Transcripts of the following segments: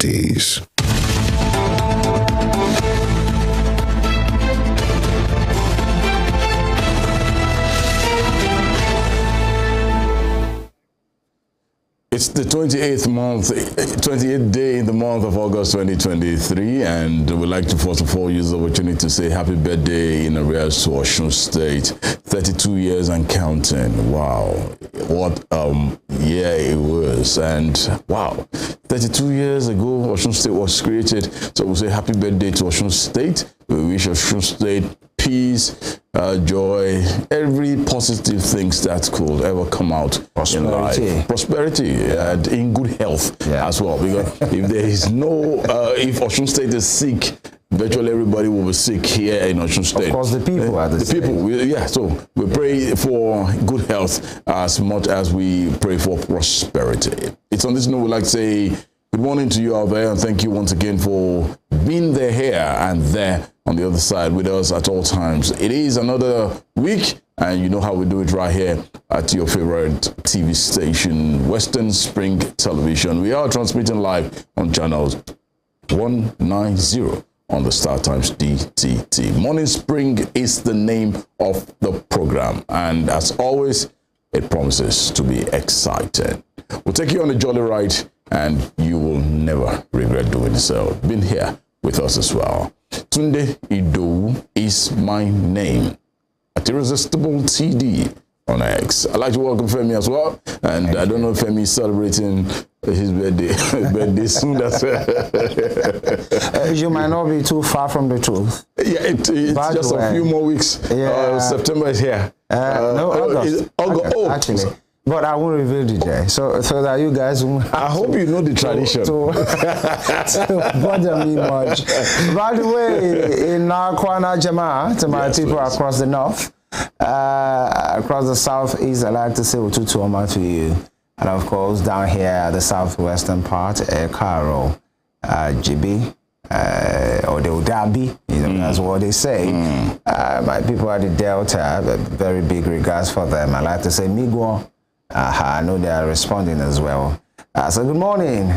celebrities. It's the 28th day in the month of August 2023, and we'd like to first of all use the opportunity to say happy birthday in arrears to Osun State. 32 years and counting. Wow, what year it was. And wow, 32 years ago Osun State was created. So we'll say happy birthday to Osun State. We wish Osun State peace, joy, every positive things that could ever come out in life. Prosperity and in good health as well. Because if there is no, if Osun State is sick, virtually everybody will be sick here in Osun State. Of course, the people are the same. People, so we pray for good health as much as we pray for prosperity. It's on this note we'd like to say good morning to you out there, and thank you once again for being there, here and there on the other side with us at all times. It is another week, and you know how we do it right here at your favorite TV station, Western Spring Television. We are transmitting live on channels 190 on the Star Times DTT. Morning Spring is the name of the program, and as always, it promises to be exciting. We'll take you on a jolly ride, and you will never regret doing so. Been here with us as well. Tunde IDOWU is my name. At Irresistible TD on X. I'd like to welcome FEMI as well. And I don't know if FEMI is celebrating his birthday, soon. That's you might not be too far from the truth. Yeah, it's just a few more weeks. Yeah. September is here. No, August. Actually. But I won't reveal the day, so that you guys won't. I hope you know the tradition. To bother me much. By the way, in Kwana Jama, to my people across the north, across the southeast, I like to say Ututuoma to you, and of course down here at the southwestern part, Karo, GB, or the Udabi, that's what they say. My people at the Delta, very big regards for them. I like to say Migwo. I know they are responding as well. So good morning,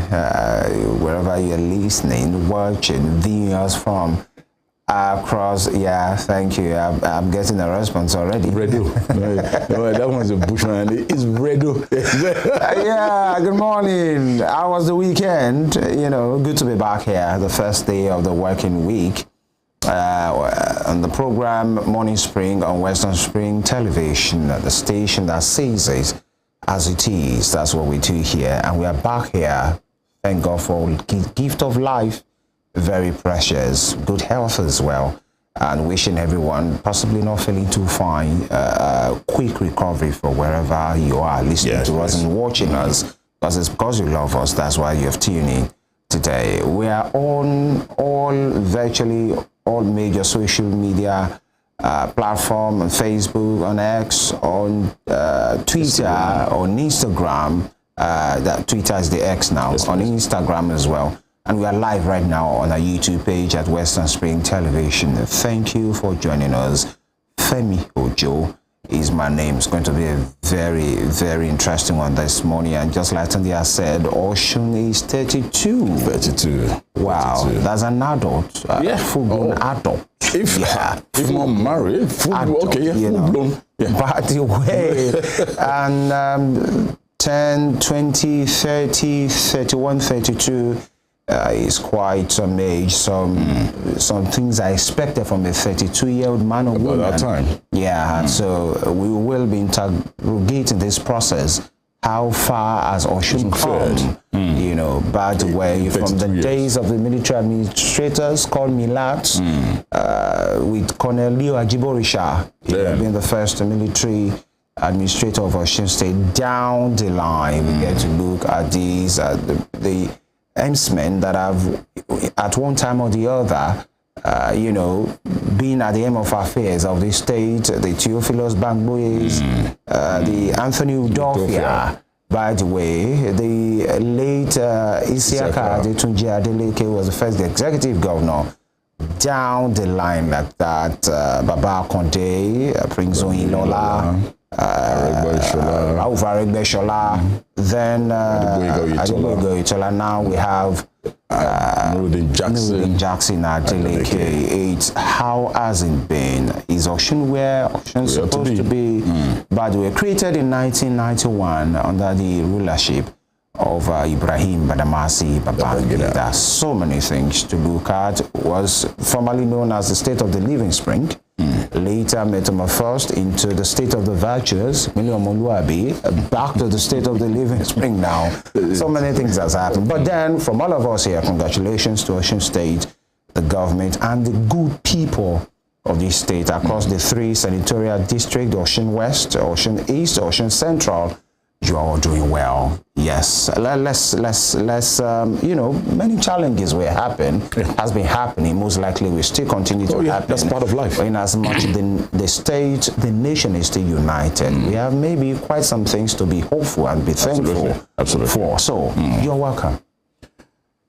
wherever you're listening, watching, viewing us from across. Yeah, thank you. I'm getting a response already. Redo. No, that one's a bushman. It's Redo. Yeah, good morning. How was the weekend? You know, good to be back here, the first day of the working week. On the program Morning Spring on Western Spring Television, the station that sees it as it is. That's what we do here, and we are back here. Thank God for the gift of life, very precious, good health as well, and wishing everyone, possibly not feeling too fine, quick recovery for wherever you are listening to us and watching us, because it's because you love us. That's why you have tuned in today. We are on virtually all major social media platform, on Facebook, on X, on Twitter, on Instagram. That Twitter is the X now, on Instagram as well. And we are live right now on our YouTube page at Western Spring Television. Thank you for joining us. Femi Ojo is my name. It's going to be a very, very interesting one this morning. And just like Tunde has said, Osun is 32. 32. Wow, 32. That's an adult. Full-blown adult. If not married, full-blown. By the way, and 10, 20, 30, 31, 32 is quite some age. Some things I expected from a 32-year-old man or woman. At that time. Yeah, so we will be interrogating this process. How far has Osun come? You know, by the way, from the days of the military administrators called Milats, with Colonel Leo Ajiborisha, being the first military administrator of Osun State, down the line, we get to look at these, the henchmen that have, at one time or the other, you know, been at the aim of affairs of the state, the Theophilus Bangboys, the Anthony Udofia. By the way, the late Isiaka Adetunji Adeleke was the first executive governor. Down the line like that, Baba Conde, Prince Oyilola, then Adebuego Itola. Now we have Jackson Adeleke. It's how has it been? Is Osun where Osun supposed to be? By the way, created in 1991 under the rulership of Ibrahim Badamasi Babangida. So many things to look at. Was formerly known as the State of the Living Spring. Later metamorphosed into the State of the Virtuous, back to the State of the Living Spring now. So many things has happened. But then, from all of us here, congratulations to Osun State, the government, and the good people of this state across the 3 senatorial districts, Osun West, Osun East, Osun Central. You are all doing well. Yes, let's you know, many challenges has been happening. Most likely will still continue to happen. That's part of life. In as much the state, the nation is still united. We have maybe quite some things to be hopeful and be thankful for. So you're welcome.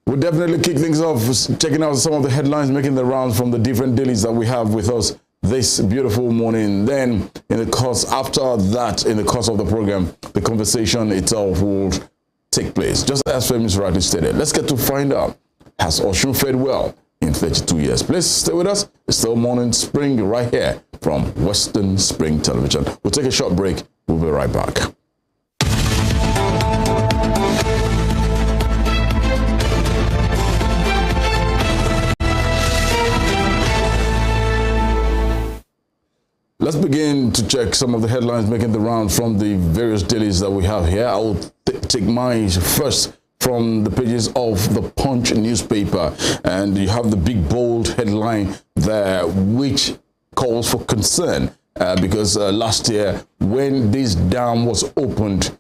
We'll definitely kick things off, checking out some of the headlines making the rounds from the different dailies that we have with us this beautiful morning. Then in the course after that, in the course of the program, the conversation itself will take place, just as FEMI rightly stated. Let's get to find out, has Osun fared well in 32 years? Please stay with us. It's still Morning Spring right here from Western Spring Television. We'll take a short break. We'll be right back. Let's begin to check some of the headlines making the round from the various dailies that we have here. I will take mine first from the pages of the Punch newspaper. And you have the big, bold headline there, which calls for concern. Because last year, when this dam was opened,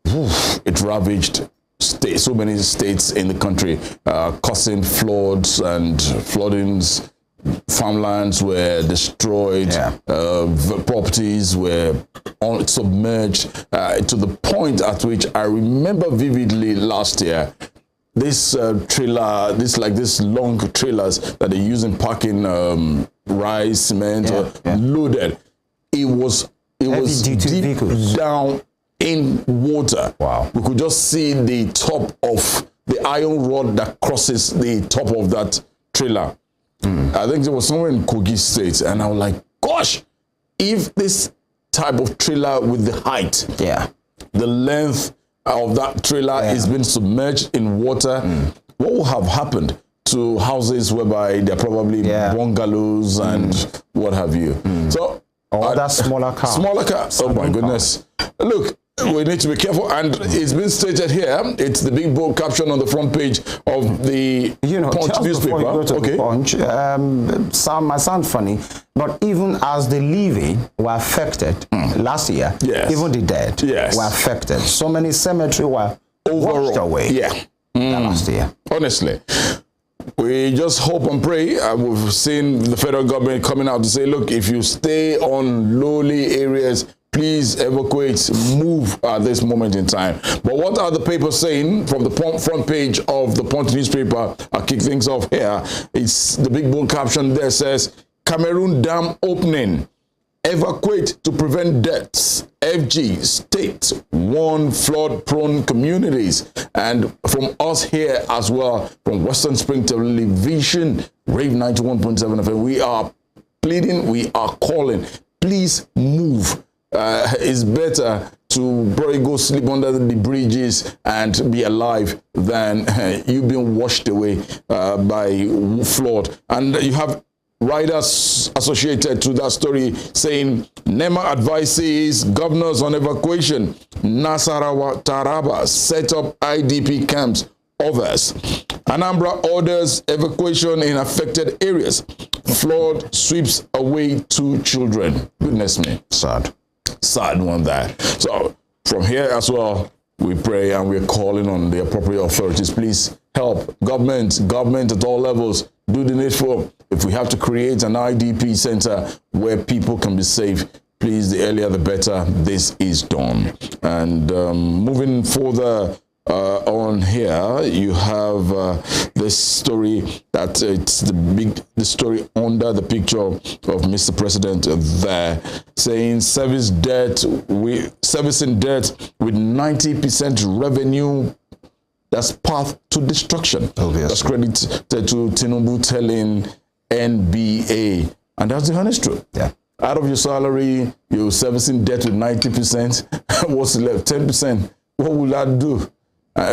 it ravaged so many states in the country, causing floods and floodings. Farmlands were destroyed, properties were submerged to the point at which I remember vividly last year. This trailer, this long trailers that they use in packing rice, cement, loaded. It was deep down in water. Wow! We could just see the top of the iron rod that crosses the top of that trailer. I think it was somewhere in Kogi State, and I was like, gosh, if this type of trailer with the height, the length of that trailer is being submerged in water, what will have happened to houses whereby they're probably bungalows and what have you? So, that smaller car. Smaller car. Oh my goodness. Look, we need to be careful, and it's been stated here. It's the big bold caption on the front page of the Punch newspaper. The Punch, might sound funny, but even as the living were affected last year, even the dead were affected. So many cemeteries were washed away. Last year. Honestly. We just hope and pray. We've seen the federal government coming out to say, look, if you stay on lowly areas, please evacuate, move at this moment in time. But what are the papers saying from the front page of the Punch newspaper? I'll kick things off here. It's the big bold caption there says, Cameroon dam opening. Evacuate to prevent deaths. FG state warn flood-prone communities. And from us here as well, from Western Spring Television, Rave 91.7 FM, we are pleading, we are calling. Please move. It's better to probably go sleep under the bridges and be alive than you being washed away by flood. And you have writers associated to that story saying NEMA advises governors on evacuation. Nasarawa Taraba set up IDP camps. Others. Anambra orders evacuation in affected areas. Flood sweeps away 2 children. Goodness me. Sad one there. So from here as well, we pray and we're calling on the appropriate authorities. Please help government at all levels. Do the needful. If we have to create an IDP center where people can be safe, please, the earlier the better. This is done. And moving further on here, you have this story that it's the story under the picture of Mr. President there, saying servicing debt with 90% revenue that's path to destruction. Obviously. That's credit to Tinubu telling NBA. And that's the honest truth. Yeah. Out of your salary, you're servicing debt with 90%. What's left? 10%. What will that do?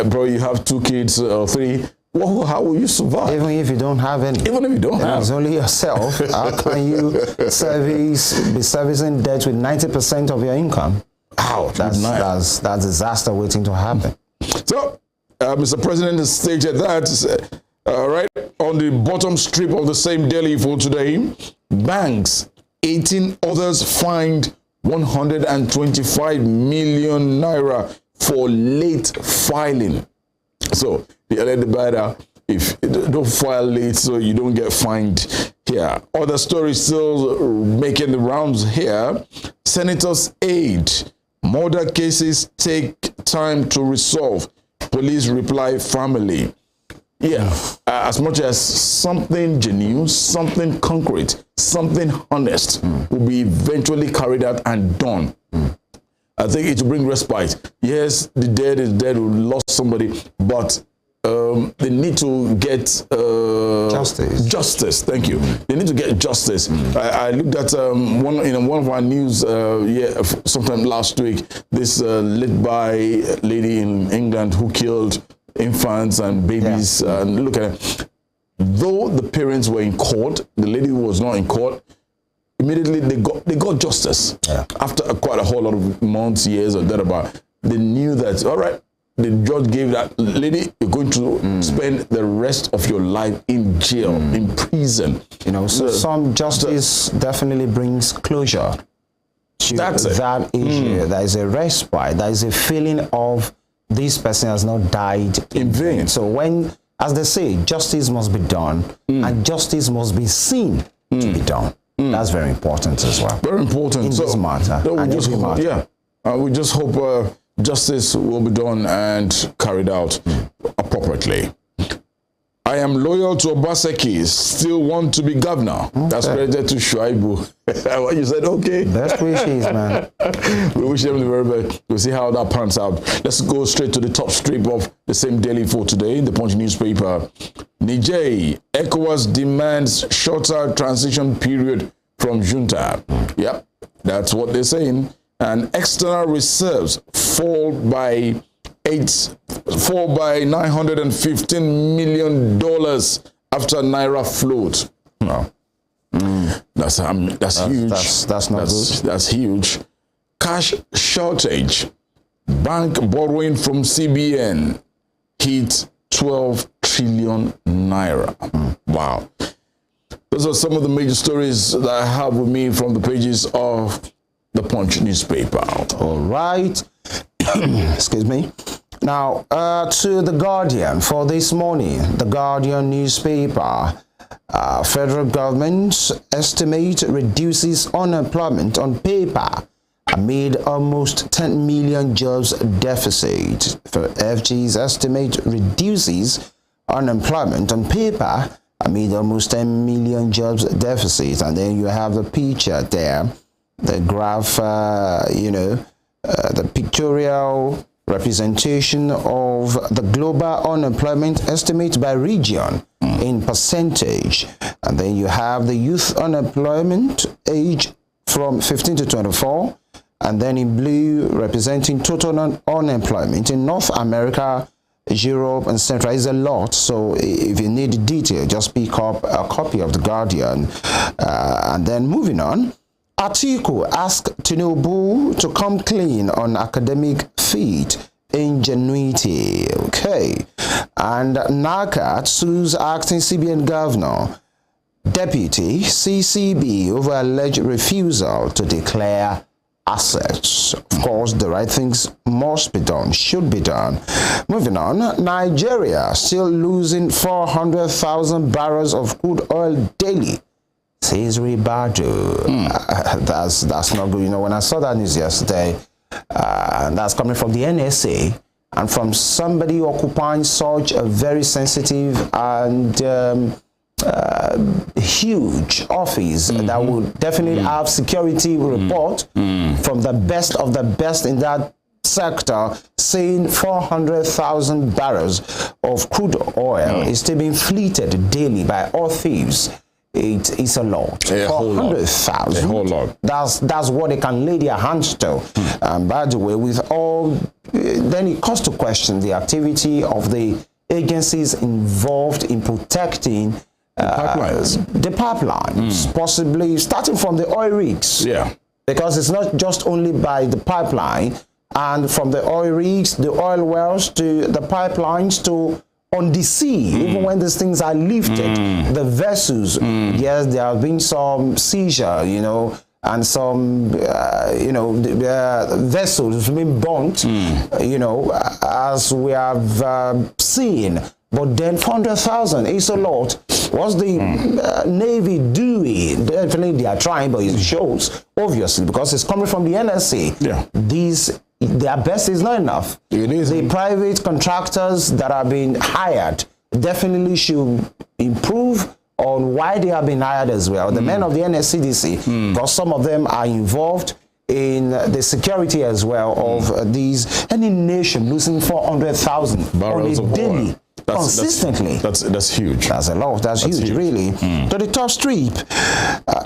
Bro, you have 2 kids or 3. How will you survive? Even if you don't have any. Even if you don't have. It's only yourself. How can you be servicing debt with 90% of your income? Wow, That's disaster waiting to happen. So, Mr. President has stated that, right on the bottom strip of the same daily for today, banks, 18 others fined 125 million naira for late filing. So, the early divider, if you don't file late, so you don't get fined here. Other stories still making the rounds here. Senators' aid. Murder cases take time to resolve. Police reply family. Yeah, as much as something genuine, something concrete, something honest will be eventually carried out and done. I think it will bring respite. Yes, the dead is dead, we lost somebody, but they need to get Justice. Justice, thank you. They need to get justice. I looked at one of our news sometime last week. This lit by lady in England who killed infants and babies. Yeah. And look at it. Though the parents were in court, the lady was not in court. Immediately they got justice. Yeah. After quite a whole lot of months, years, or thereabout, they knew that all right. The judge gave that lady, you're going to spend the rest of your life in jail, in prison. You know, so some justice definitely brings closure to that issue. There is a respite. There is a feeling of this person has not died in vain. So when, as they say, justice must be done, and justice must be seen to be done. That's very important as well. Very important. In this matter. We just hope justice will be done and carried out appropriately. I am loyal to Obaseki, still want to be governor. Okay. That's credited to Shuaibu. You said, okay. Best wishes, man. We wish them the very best. We'll see how that pans out. Let's go straight to the top strip of the same daily for today, the Punch newspaper. Niger, ECOWAS demands shorter transition period from junta. Yep, that's what they're saying. And external reserves fall by $915 million after Naira float. No. That's huge. That's not good. That's huge. Cash shortage. Bank borrowing from CBN hit 12 trillion naira. Wow. Those are some of the major stories that I have with me from the pages of the Punch newspaper. All right. Excuse me. Now, to The Guardian for this morning. The Guardian newspaper. Federal government estimate reduces unemployment on paper amid almost 10 million jobs deficit. For FG's estimate reduces unemployment on paper amid almost 10 million jobs deficit. And then you have the picture there. The graph, the pictorial representation of the global unemployment estimate by region in percentage. And then you have the youth unemployment age from 15 to 24. And then in blue, representing total unemployment in North America, Europe, and Central. Is a lot. So if you need detail, just pick up a copy of The Guardian. And then moving on. Atiku asked Tinubu to come clean on academic feat, ingenuity. Okay. And NACAT sues acting CBN governor, deputy CCB over alleged refusal to declare assets. Of course, the right things must be done, should be done. Moving on, Nigeria still losing 400,000 barrels of crude oil daily. Says Ribadu. That's not good. You know, when I saw that news yesterday, that's coming from the NSA and from somebody occupying such a very sensitive and huge office that would definitely have security report from the best of the best in that sector saying 400,000 barrels of crude oil is still being fleeted daily by oil thieves. It's a lot. 400,000. A whole lot. That's what they can lay their hands to. By the way, with all, then it calls to question the activity of the agencies involved in protecting the pipelines, possibly starting from the oil rigs. Yeah. Because it's not just only by the pipeline, and from the oil rigs, the oil wells, to the pipelines, to on the sea, even when these things are lifted, the vessels, yes, there have been some seizure, you know, and some, vessels being burnt, you know, as we have seen. But then 400,000 is a lot. What's the Navy doing? Definitely they are trying, but it shows, obviously, because it's coming from the NSC. Yeah. Their best is not enough. It is. The private contractors that are being hired definitely should improve on why they have been hired as well. The men of the NSCDC, because some of them are involved in the security as well of these. Any nation losing 400,000 barrels on a daily. Consistently. That's huge. That's a lot. That's huge, really. To the top strip,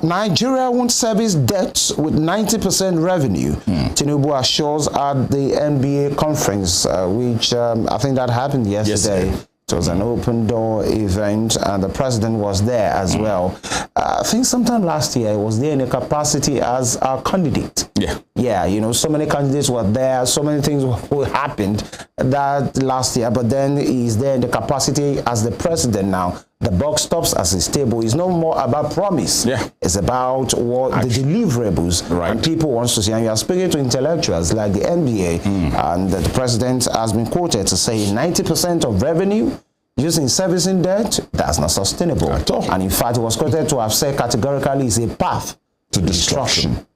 Nigeria won't service debts with 90% revenue. Tinubu assures at the NBA conference, which I think that happened yesterday. It was an open door event, and the president was there as well. I think sometime last year, he was there in a capacity as a candidate. Yeah, you know, so many candidates were there, so many things happened that last year, but then he's there in the capacity as the president now. The buck stops as his table. It's no more about promise. It's about what the deliverables and people wants to see. And you are speaking to intellectuals like the NBA, and the president has been quoted to say 90% of revenue using servicing debt, that's not sustainable at all. And in fact, it was quoted to have said categorically is a path to destruction.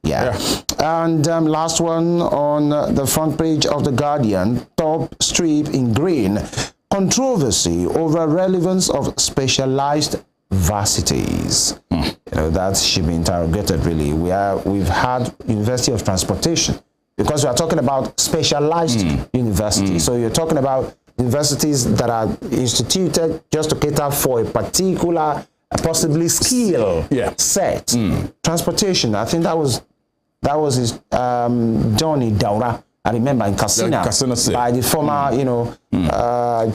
And last one on the front page of The Guardian, top strip in green, controversy over relevance of specialized varsities. You know, that should be interrogated, really. We've had University of Transportation, because we are talking about specialized universities. So you're talking about universities that are instituted just to cater for a particular, possibly skill set. Transportation, I think that was his Johnny Daura. I remember in Katsina, by the former,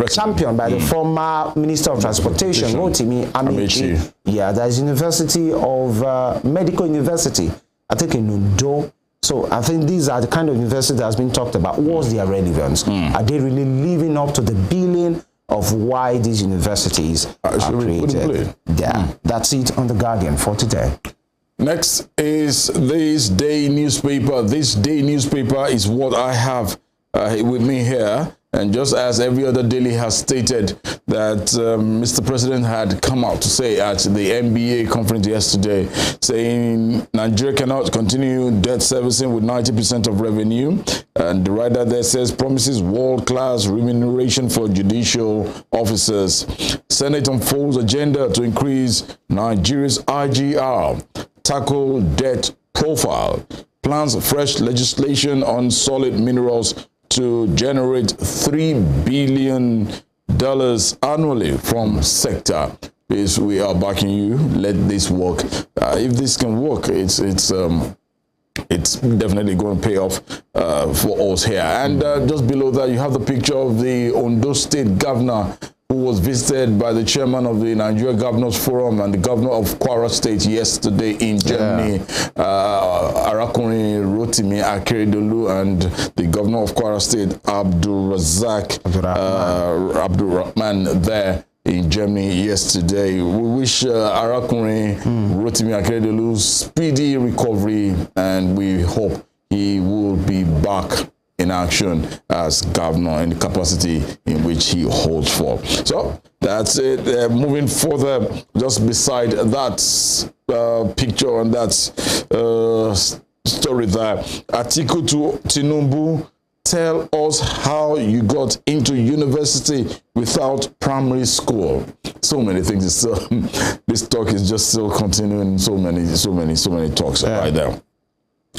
champion, by the former Minister of Transportation, Rotimi Amici. Yeah, there's University of Medical University, I think in Ondo. So I think these are the kind of universities that has been talked about. What's their relevance? Are they really living up to the billing of why these universities are created? Yeah, that's it on The Guardian for today. Next is This Day newspaper. This Day newspaper is what I have with me here. And just as every other daily has stated that Mr. President had come out to say at the NBA conference yesterday, saying Nigeria cannot continue debt servicing with 90% of revenue. And the writer there says promises world-class remuneration for judicial officers. Senate unfolds agenda to increase Nigeria's IGR, tackle debt profile, plans fresh legislation on solid minerals to generate $3 billion annually from sector. Please, we are backing you. Let this work. If this can work, it's definitely going to pay off for us here. And just below that, you have the picture of the Ondo State governor, who was visited by the chairman of the Nigeria Governors Forum and the governor of Kwara State yesterday in Germany, Arakuni Rotimi Akeredolu, and the governor of Kwara State, Abdulrahman there in Germany yesterday. We wish Arakuni Rotimi Akeredolu speedy recovery, and we hope he will be back in action as governor in the capacity in which he holds for. So that's it. Moving further, just beside that picture and that story there, Atiku to Tinubu, tell us how you got into university without primary school. So many things. This talk is just still continuing. So many talks right now.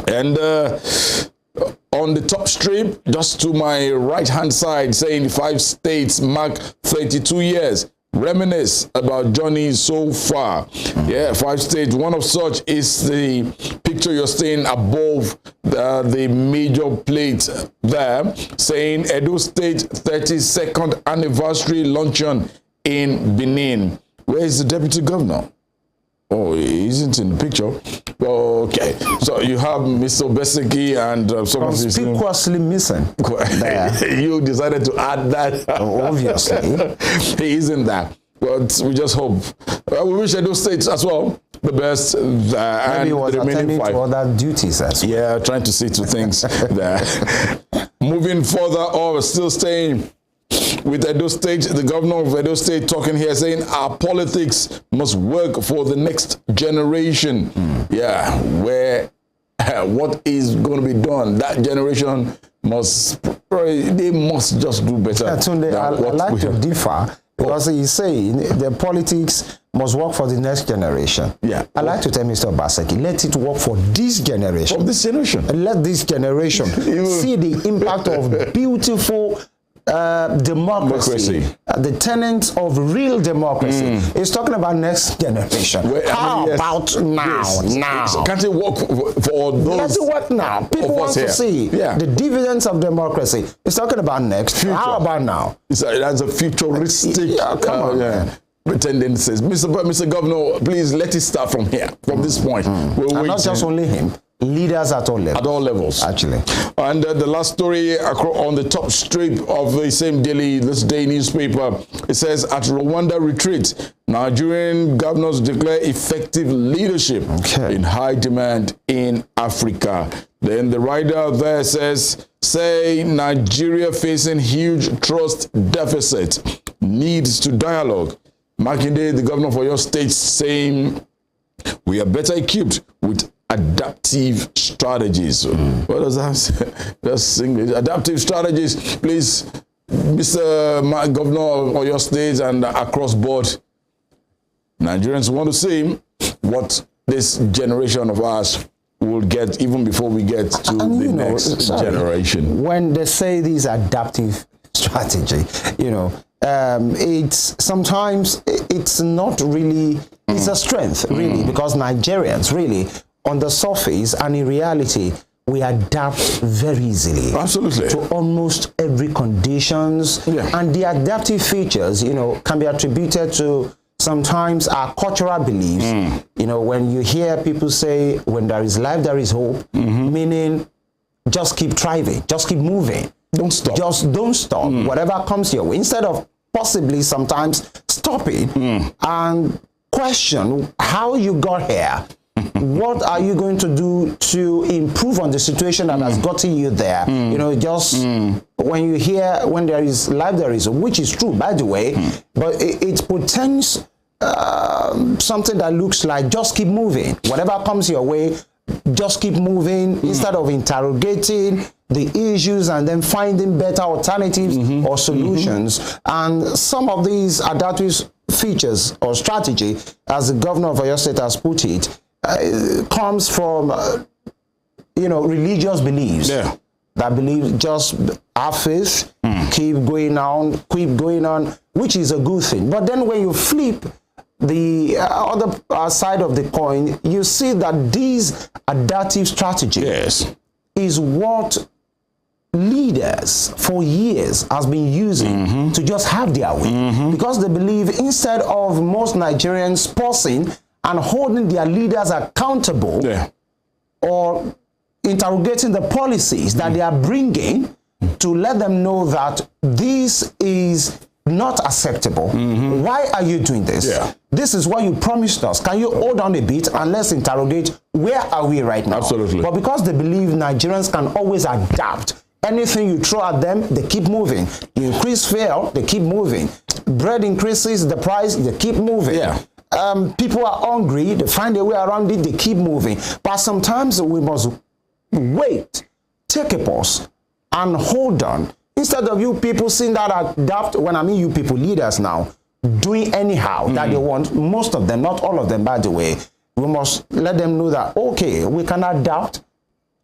And on the top strip, just to my right-hand side, saying 5 states mark 32 years. Reminisce about journey so far. Yeah, 5 states. One of such is the picture you're seeing above the major plate there, saying Edo State 32nd anniversary luncheon in Benin. Where is the deputy governor? Oh, he isn't in the picture. Okay, so you have Mr. Besiki and some of his... Conspicuously missing. You decided to add that. Obviously. He isn't there. But we just hope. We wish Edo States as well the best. Maybe he was attending to other duties as well. Yeah, trying to see to things there. Moving further, or still staying with Edo State, the governor of Edo State talking here, saying our politics must work for the next generation. Yeah, where what is going to be done, that generation must, they must just do better. Yeah, Tunde, I like to differ, because he's saying the politics must work for the next generation. Yeah. I like to tell Mr. Obaseki, let it work for this generation. For this generation. And let this generation see the impact of beautiful democracy. The tenets of real democracy. It's talking about next generation. How about now? Now. Can't it work for those? Let it work now. People want to see the dividends of democracy. It's talking about next. Future. How about now? That's a futuristic tendencies. Mr. Governor, please let it start from here, from this point. And not just only him. Leaders at all levels. At all levels. Actually. And the last story on the top strip of the same this day newspaper, it says, at Rwanda retreat, Nigerian governors declare effective leadership in high demand in Africa. Then the writer there says, Nigeria facing huge trust deficit, needs to dialogue. Makinde, the governor for your state, saying, we are better equipped with adaptive strategies. What does that say? That's English. Adaptive strategies, please, Mr. Governor of your state and across board. Nigerians want to see what this generation of us will get even before we get to the next generation. When they say these adaptive strategy, it's sometimes it's not really, it's a strength really, because Nigerians really on the surface and in reality we adapt very easily to almost every conditions, and the adaptive features can be attributed to sometimes our cultural beliefs. When you hear people say when there is life there is hope, meaning just keep thriving, just keep moving, don't stop, just don't stop. Whatever comes your way, instead of possibly sometimes stopping and question how you got here. What are you going to do to improve on the situation that has gotten you there? When you hear when there is life there is, which is true by the way, but it portends something that looks like just keep moving. Whatever comes your way, just keep moving instead of interrogating the issues and then finding better alternatives or solutions. And some of these adaptive features or strategy, as the governor of Oyo State has put it, comes from religious beliefs that believe just have faith, keep going on, which is a good thing. But then when you flip the other side of the coin, you see that these adaptive strategies is what leaders for years has been using to just have their way, because they believe instead of most Nigerians pausing and holding their leaders accountable or interrogating the policies that they are bringing to let them know that this is not acceptable. Why are you doing this? This is what you promised us. Can you hold on a bit and let's interrogate where are we right now? Absolutely. But because they believe Nigerians can always adapt, anything you throw at them, they keep moving. You increase fare, they keep moving. Bread increases the price, they keep moving. People are hungry, they find a way around it, they keep moving. But sometimes we must wait, take a pause, and hold on. Instead of you people seeing that adapt, when I mean you people, leaders now, doing anyhow that they want, most of them, not all of them by the way, we must let them know that, okay, we can adapt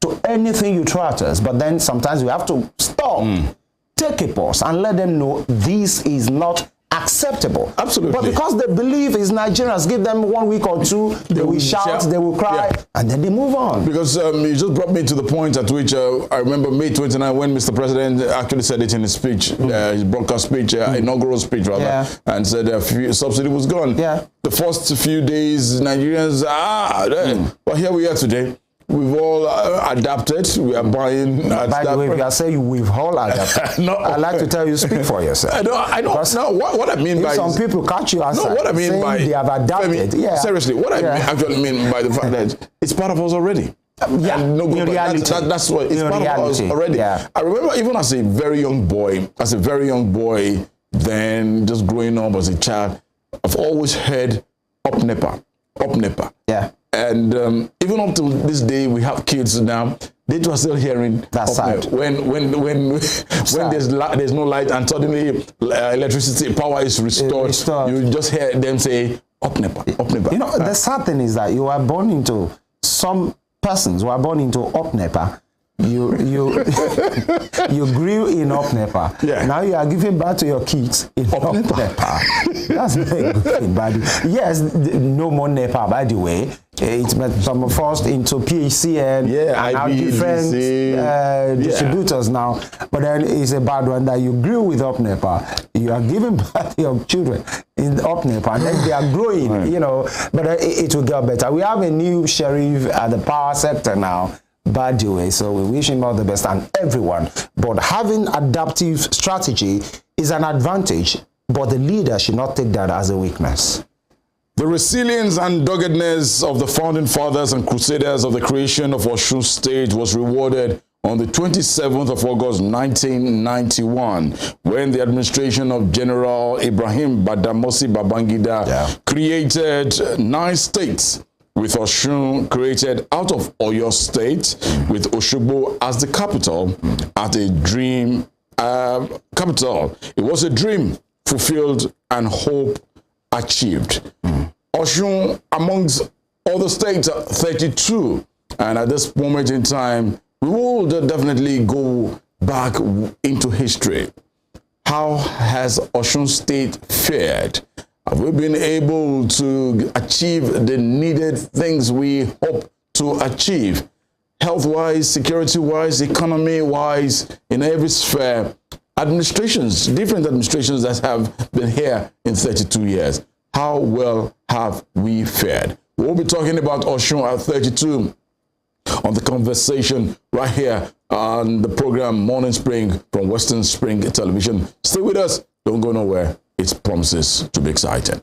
to anything you throw at us, but then sometimes we have to stop, take a pause, and let them know this is not acceptable. Absolutely. But because they believe is Nigerians, give them 1 week or two, they will shout, they will cry, and then they move on. Because you just brought me to the point at which I remember May 29 when Mr. President actually said it in his speech, his broadcast speech, inaugural speech rather, and said subsidy was gone. The first few days, Nigerians, but here we are today. We've all adapted. We are buying. By the way, if you are saying we've all adapted, no. I'd like to tell you, speak for yourself. I don't know what I mean by some people catch you outside. No, what I mean by they have adapted. Seriously, what I actually mean by the fact that it's part of us already. In reality, that's what it's part of us already. I remember even as a very young boy, then just growing up as a child, I've always heard up NEPA. And even up to this day, we have kids now. They too are still hearing that's sad. When there's no light and suddenly electricity power is restored. You just hear them say up NEPA. You know, the sad thing is that you are born into some persons who are born into up NEPA. You grew in up NEPA. Now you are giving birth to your kids in up NEPA. That's very good, buddy. Yes, no more NEPA, by the way. It's some of us into PHCN and now different distributors now. But then it's a bad one that you grew with up NEPA. You are giving birth to your children in up NEPA, and then they are growing, you know. But it will get better. We have a new sheriff at the power sector now, by the way, so we wish him all the best and everyone. But having adaptive strategy is an advantage, but the leader should not take that as a weakness. The resilience and doggedness of the founding fathers and crusaders of the creation of Osun State was rewarded on the 27th of August 1991, when the administration of General Ibrahim Badamasi Babangida created 9 states, with Osun created out of Oyo State, with Osogbo as the capital, at a dream capital. It was a dream fulfilled and hope achieved. Osun, amongst other states, 32. And at this moment in time, we will definitely go back into history. How has Osun State fared? Have we been able to achieve the needed things we hope to achieve? Health-wise, security-wise, economy-wise, in every sphere. Administrations, different administrations that have been here in 32 years. How well have we fared? We'll be talking about Osun at 32 on the conversation right here on the program Morning Spring from Western Spring Television. Stay with us. Don't go nowhere. It promises to be exciting.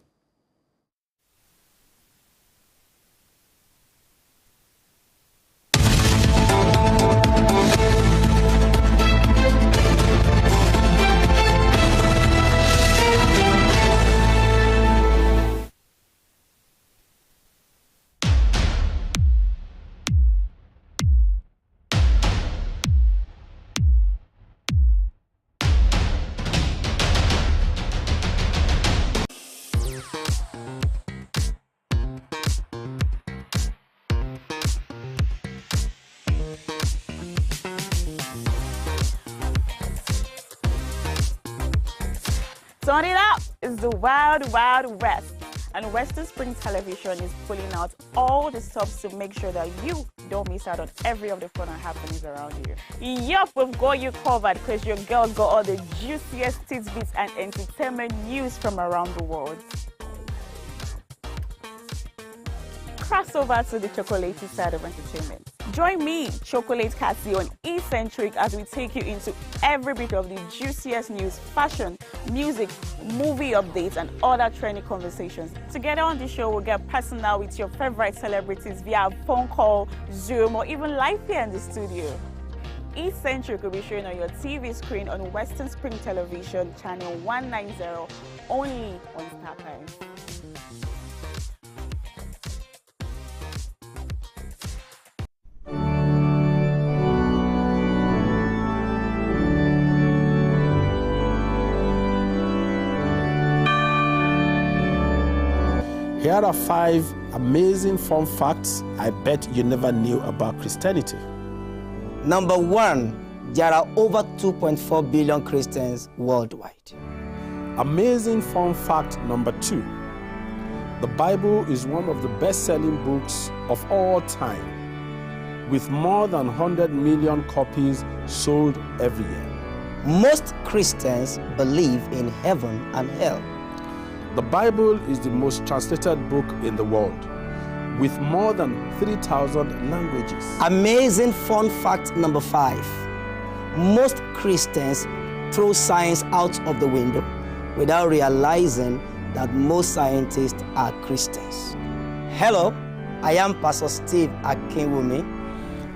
Turn it up! It's the Wild Wild West, and Western Spring Television is pulling out all the stops to make sure that you don't miss out on every of the fun and happenings around you. Yup, we've got you covered because your girl got all the juiciest tidbits and entertainment news from around the world. Cross over to the chocolatey side of entertainment. Join me, Chocolate Cassie, on Eccentric as we take you into every bit of the juiciest news, fashion, music, movie updates, and other trending conversations. Together on the show, we'll get personal with your favorite celebrities via phone call, Zoom, or even live here in the studio. Eccentric will be showing on your TV screen on Western Spring Television, channel 190, only on Star Times. Here are 5 amazing fun facts I bet you never knew about Christianity. Number 1, there are over 2.4 billion Christians worldwide. Amazing fun fact number 2. The Bible is one of the best-selling books of all time, with more than 100 million copies sold every year. Most Christians believe in heaven and hell. The Bible is the most translated book in the world, with more than 3,000 languages. Amazing fun fact number 5. Most Christians throw science out of the window without realizing that most scientists are Christians. Hello, I am Pastor Steve ADEWUMI.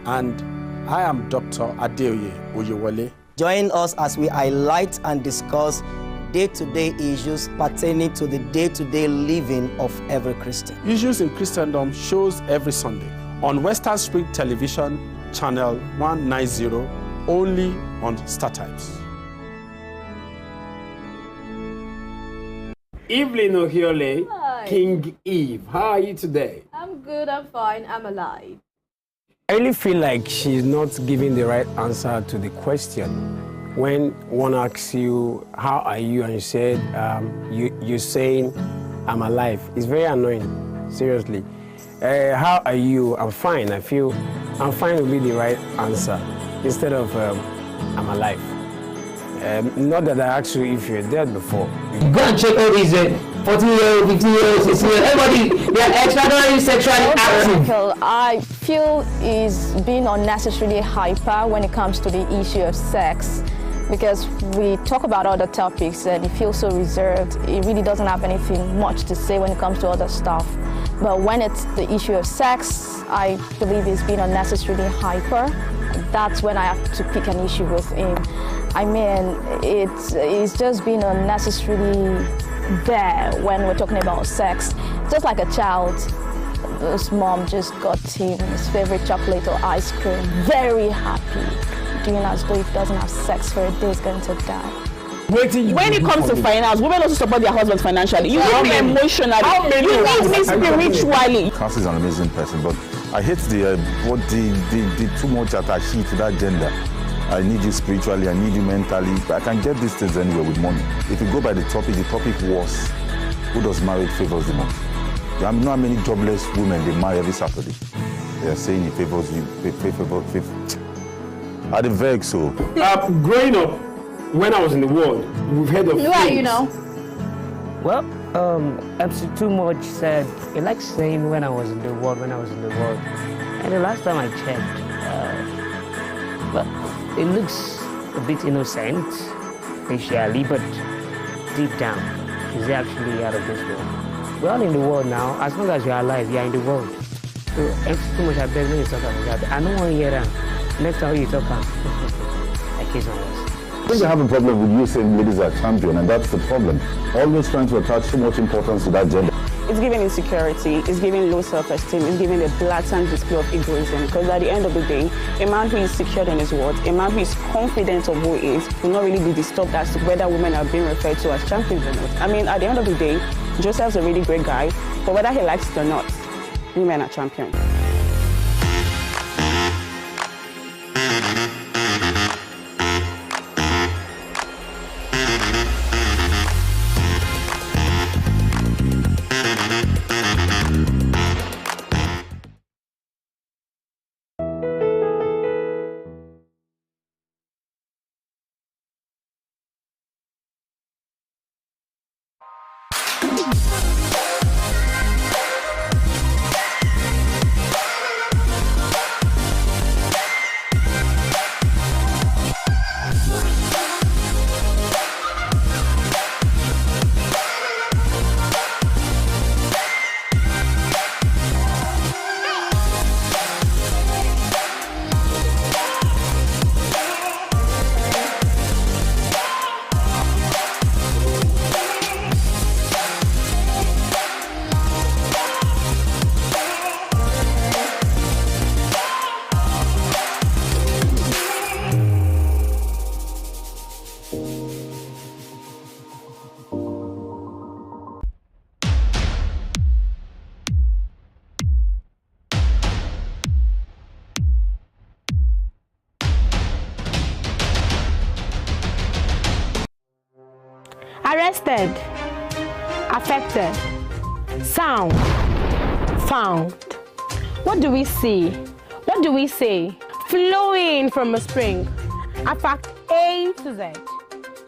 And I am Dr. ADEWALE. Join us as we highlight and discuss day-to-day issues pertaining to the day-to-day living of every Christian. Issues in Christendom shows every Sunday on Western Spring Television, channel 190, only on StarTimes. Evelyn Ohiole, Hi. King Eve. How are you today? I'm good, I'm fine, I'm alive. I really feel like she's not giving the right answer to the question. When one asks you, how are you? And you said, you're saying, I'm alive. It's very annoying, seriously. How are you? I'm fine. I feel I'm fine will be the right answer instead of I'm alive. Not that I asked you if you're dead before. Go and check all these 14-year-old, 15-year-old, 16-year-old, everybody, they are extraordinarily sexually active. I feel is being unnecessarily hyper when it comes to the issue of sex, because we talk about other topics and he feels so reserved. He really doesn't have anything much to say when it comes to other stuff. But when it's the issue of sex, I believe he's being unnecessarily hyper. That's when I have to pick an issue with him. I mean, it's just being unnecessarily there when we're talking about sex. Just like a child, his mom just got him his favorite chocolate or ice cream, very happy, doing as though if he doesn't have sex for a day, he's going to die. When it comes to finance, women also support their husbands financially. You need me emotionally. You need me spiritually. Cassie is an amazing person, but I hate the too much attached to that gender. I need you spiritually, I need you mentally. I can get these things anywhere with money. If you go by the topic was, who does marriage favors the most? You know how many jobless women they marry every Saturday? They are saying it favors you, Are they vague so? Growing up, when I was in the world, we've heard of Who are you now? Well, MC Too Much said, he likes saying when I was in the world. And the last time I checked, well, it looks a bit innocent, facially, but deep down, he's actually out of this world. We're all in the world now. As long as you're alive, you're in the world. So, MC Too Much, I beg when you talk about that. I don't want to hear that. Next time you talk about like his own words. I think I have a problem with you saying ladies are champion, and that's the problem. Always trying to attach so much importance to that gender. It's giving insecurity, it's giving low self-esteem, it's giving a blatant display of egoism, because at the end of the day, a man who is secured in his words, a man who is confident of who he is, will not really be disturbed as to whether women are being referred to as champions or not. I mean, at the end of the day, Joseph's a really great guy, but whether he likes it or not, women are champions. arrested, affected, sound, found. What do we see? What do we say? Flowing from a spring. A fact A to Z.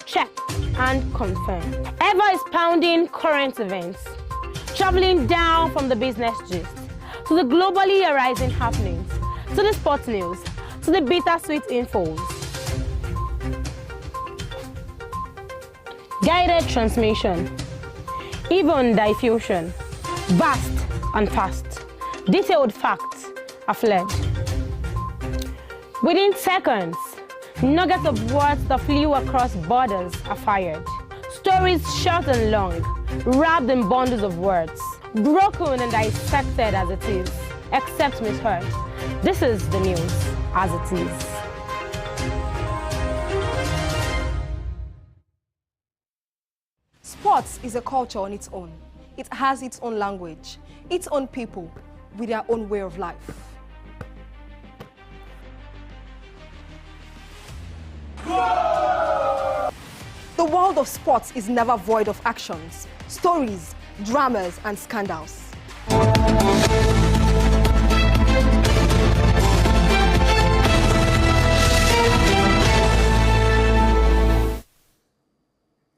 Check and confirm. Ever expounding current events. Traveling down from the business gist to the globally arising happenings, to the sports news, to the bittersweet infos. Guided transmission, even diffusion, vast and fast. Detailed facts are fled. Within seconds, nuggets of words that flew across borders are fired. Stories short and long, wrapped in bundles of words, broken and dissected as it is, except misheard. This is the news as it is. Sports is a culture on its own. It has its own language, its own people, with their own way of life. The world of sports is never void of actions, stories, dramas, and scandals.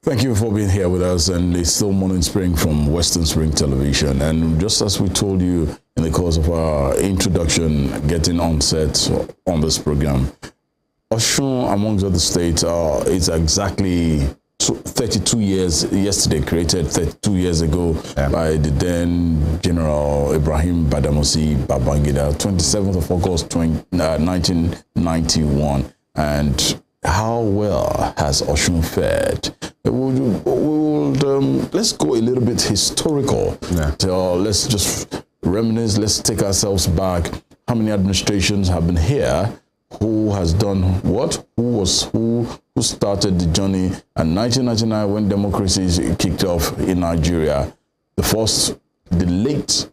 Thank you for being here with us, and it's still Morning Spring from Western Spring Television. And just as we told you in the course of our introduction, getting on set on this program, Osun, amongst other states, is exactly 32 years, yesterday created 32 years ago by the then General Ibrahim Badamasi Babangida, 27th of August 1991. And how well has Osun fared? Let's go a little bit historical. Let's just reminisce, let's take ourselves back. How many administrations have been here? Who has done what? Who started the journey? And 1999, when democracy kicked off in Nigeria, the first and the late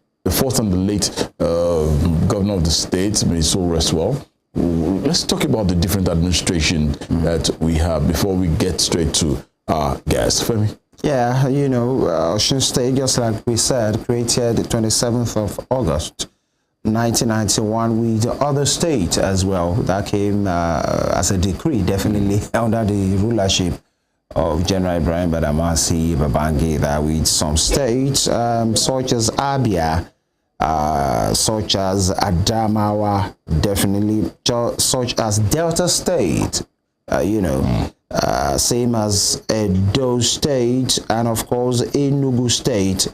governor of the state, may so rest well. Let's talk about the different administration that we have before we get straight to our guest. Femi? Yeah, you know, Osun State, just like we said, created the 27th of August 1991 with the other states as well. That came as a decree, definitely under the rulership of General Ibrahim Badamasi Babangida, with some states such as Abia, such as Adamawa, definitely, such as Delta State, same as Edo State, and of course Enugu State,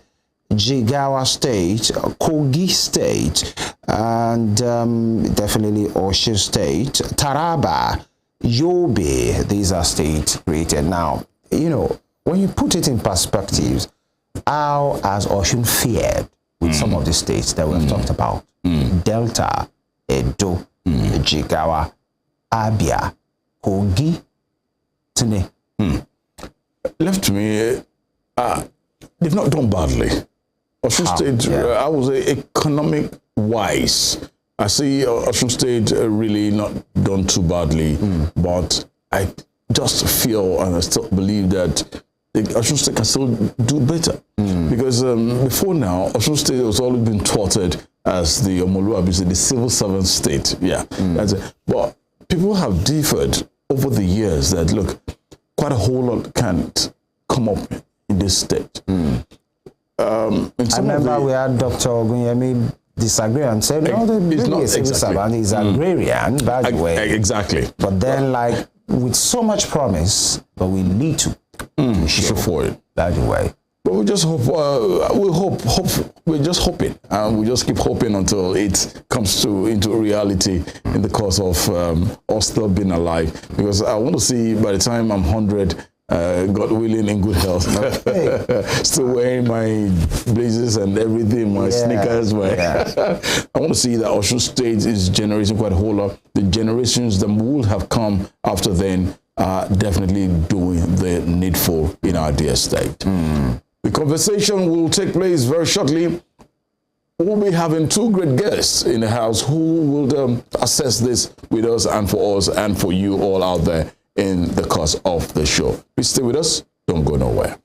Jigawa State, Kogi State, and definitely Osun State, Taraba, Yobe. These are states created. Now, you know, when you put it in perspective, how has Osun fared with some of the states that we've talked about? Delta, Edo, Jigawa, Abia, Kogi, Tene. Left to me, they've not done badly. Osun State, I would say, economic-wise, I see Osun State really not done too badly, but I just feel and I still believe that Osun State can still do better. Because before now, Osun State has always been touted as the Omoluabi, the civil servant state. That's it. But people have differed over the years that, look, quite a whole lot can't come up in this state. I remember we had Dr. Ogunyemi disagree and said, no, he's not a civil servant, he's agrarian, by the way. Exactly. But then, like, with so much promise, but we need to show for it. By the way. But we just hope, we're just hoping, and we just keep hoping until it comes into reality in the course of us still being alive. Because I want to see, by the time I'm 100, God willing, in good health, still wearing my blazers and everything, my sneakers. I want to see that Osun State is generating quite a whole lot. The generations that will have come after then are definitely doing the needful in our dear state. The conversation will take place very shortly. We'll be having two great guests in the house who will assess this with us and for us and for you all out there in the course of the show. Please stay with us. Don't go nowhere.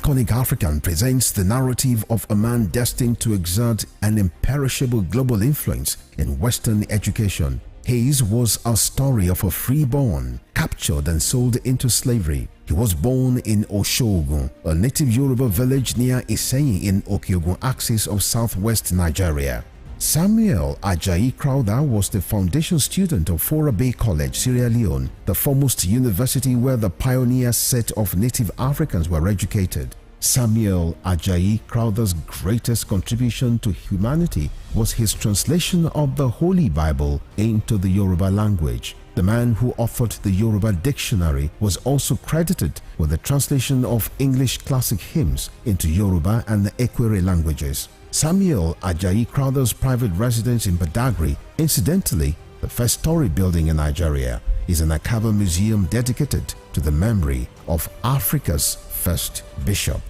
iconic African presents the narrative of a man destined to exert an imperishable global influence in Western education. His was a story of a freeborn, captured and sold into slavery. He was born in Oshogun, a native Yoruba village near Iseyin in Okeogun axis of southwest Nigeria. Samuel Ajayi Crowther was the foundation student of Fora Bay College, Sierra Leone, the foremost university where the pioneer set of native Africans were educated. Samuel Ajayi Crowther's greatest contribution to humanity was his translation of the Holy Bible into the Yoruba language. The man who authored the Yoruba dictionary was also credited with the translation of English classic hymns into Yoruba and the Ekwere languages. Samuel Ajayi Crowther's private residence in Badagry, incidentally the first story building in Nigeria, is an Akaba museum dedicated to the memory of Africa's first bishop.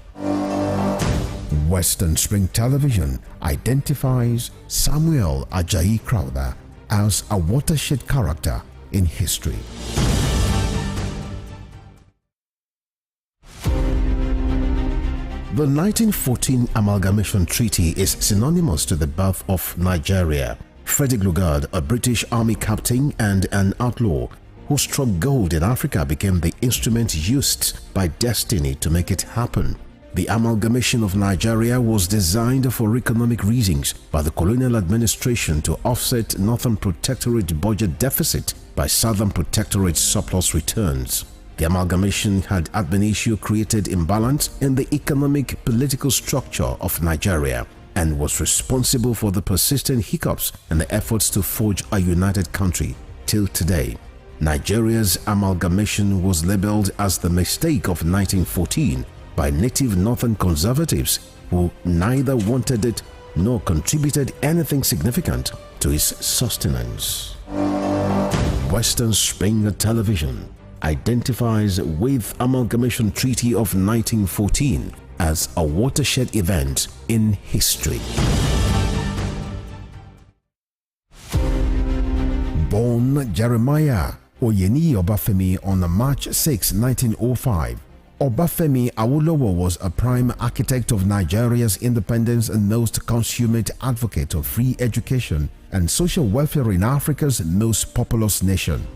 Western Spring Television identifies Samuel Ajayi Crowther as a watershed character in history. The 1914 Amalgamation Treaty is synonymous to the birth of Nigeria. Frederick Lugard, a British Army captain and an outlaw who struck gold in Africa, became the instrument used by destiny to make it happen. The amalgamation of Nigeria was designed for economic reasons by the colonial administration to offset Northern Protectorate budget deficit by Southern Protectorate surplus returns. The amalgamation had ad initio created imbalance in the economic political structure of Nigeria and was responsible for the persistent hiccups in the efforts to forge a united country till today. Nigeria's amalgamation was labeled as the mistake of 1914 by native northern conservatives who neither wanted it nor contributed anything significant to its sustenance. Western Spring Television identifies with Amalgamation Treaty of 1914 as a watershed event in history. Born Jeremiah Oyeni Obafemi on March 6, 1905, Obafemi Awolowo was a prime architect of Nigeria's independence and most consummate advocate of free education and social welfare in Africa's most populous nation.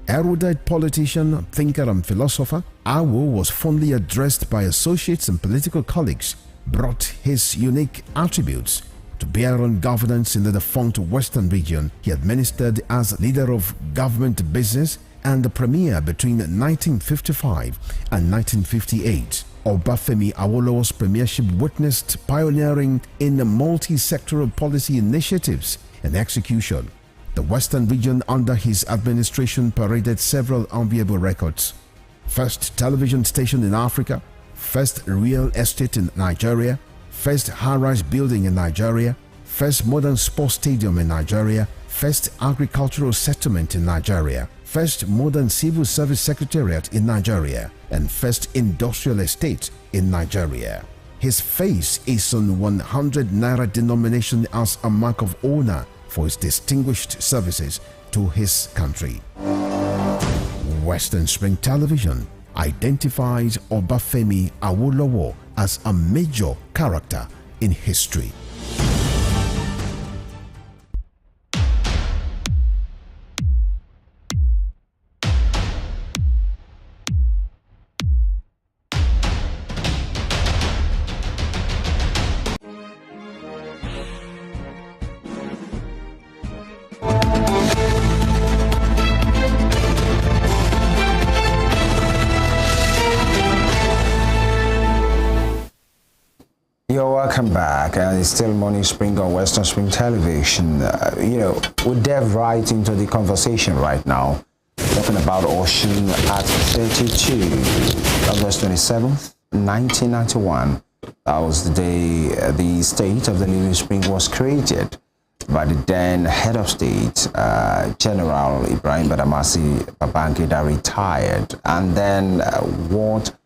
Erudite politician, thinker and philosopher, Awo was fondly addressed by associates and political colleagues, brought his unique attributes to bear on governance in the defunct Western region. He administered as leader of government business and the premier between 1955 and 1958. Obafemi Awolowo's premiership witnessed pioneering in multi-sectoral policy initiatives and execution. The Western region under his administration paraded several enviable records. First television station in Africa, first real estate in Nigeria, first high-rise building in Nigeria, first modern sports stadium in Nigeria, first agricultural settlement in Nigeria, first modern civil service secretariat in Nigeria, and first industrial estate in Nigeria. His face is on 100 Naira denomination as a mark of honor for his distinguished services to his country. Western Spring Television identifies Obafemi Awolowo as a major character in history. You're welcome back, and it's still Morning Spring on Western Spring Television. We delve right into the conversation right now, talking about Osun at 32, August 27th, 1991. That was the day the state of the Living Spring was created by the then head of state, General Ibrahim Badamasi Babangida, retired. And then what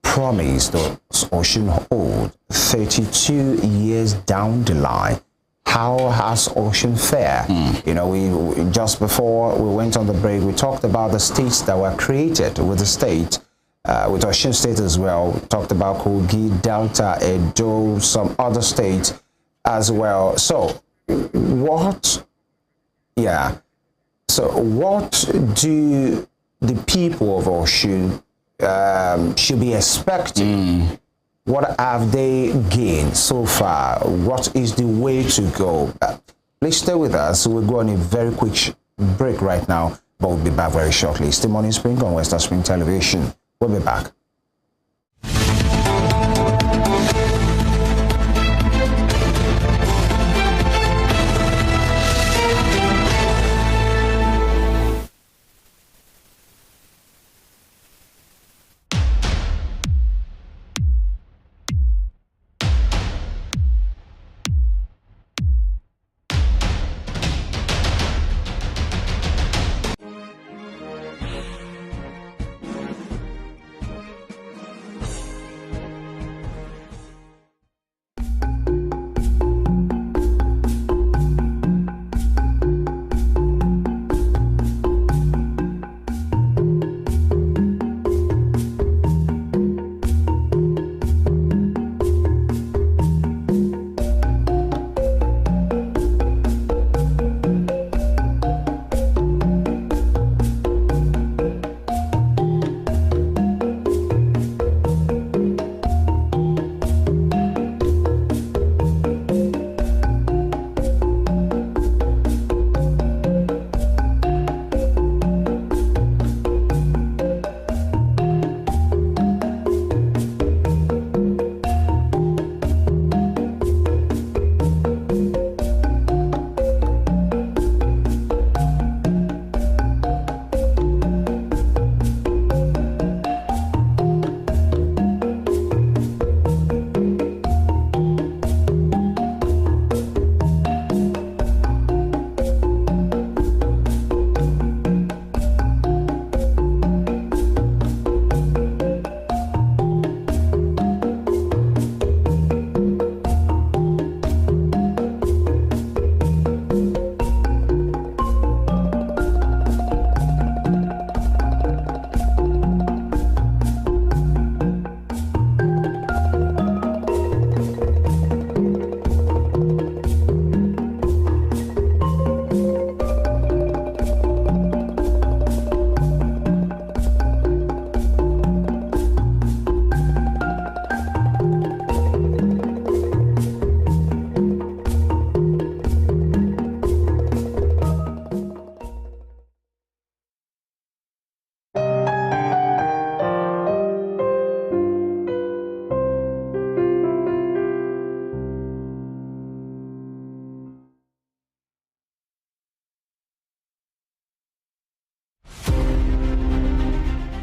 promise does Osun hold 32 years down the line? How has Osun fared? We just before we went on the break, we talked about the states that were created with the state with Osun State as well. We talked about Kogi, Delta, Edo, some other states as well. So what do the people of Osun should be expecting? What have they gained so far? What is the way to go? Please stay with us. We'll go on a very quick break right now, but we'll be back very shortly. It's the Morning Spring on Western Spring Television. We'll be back.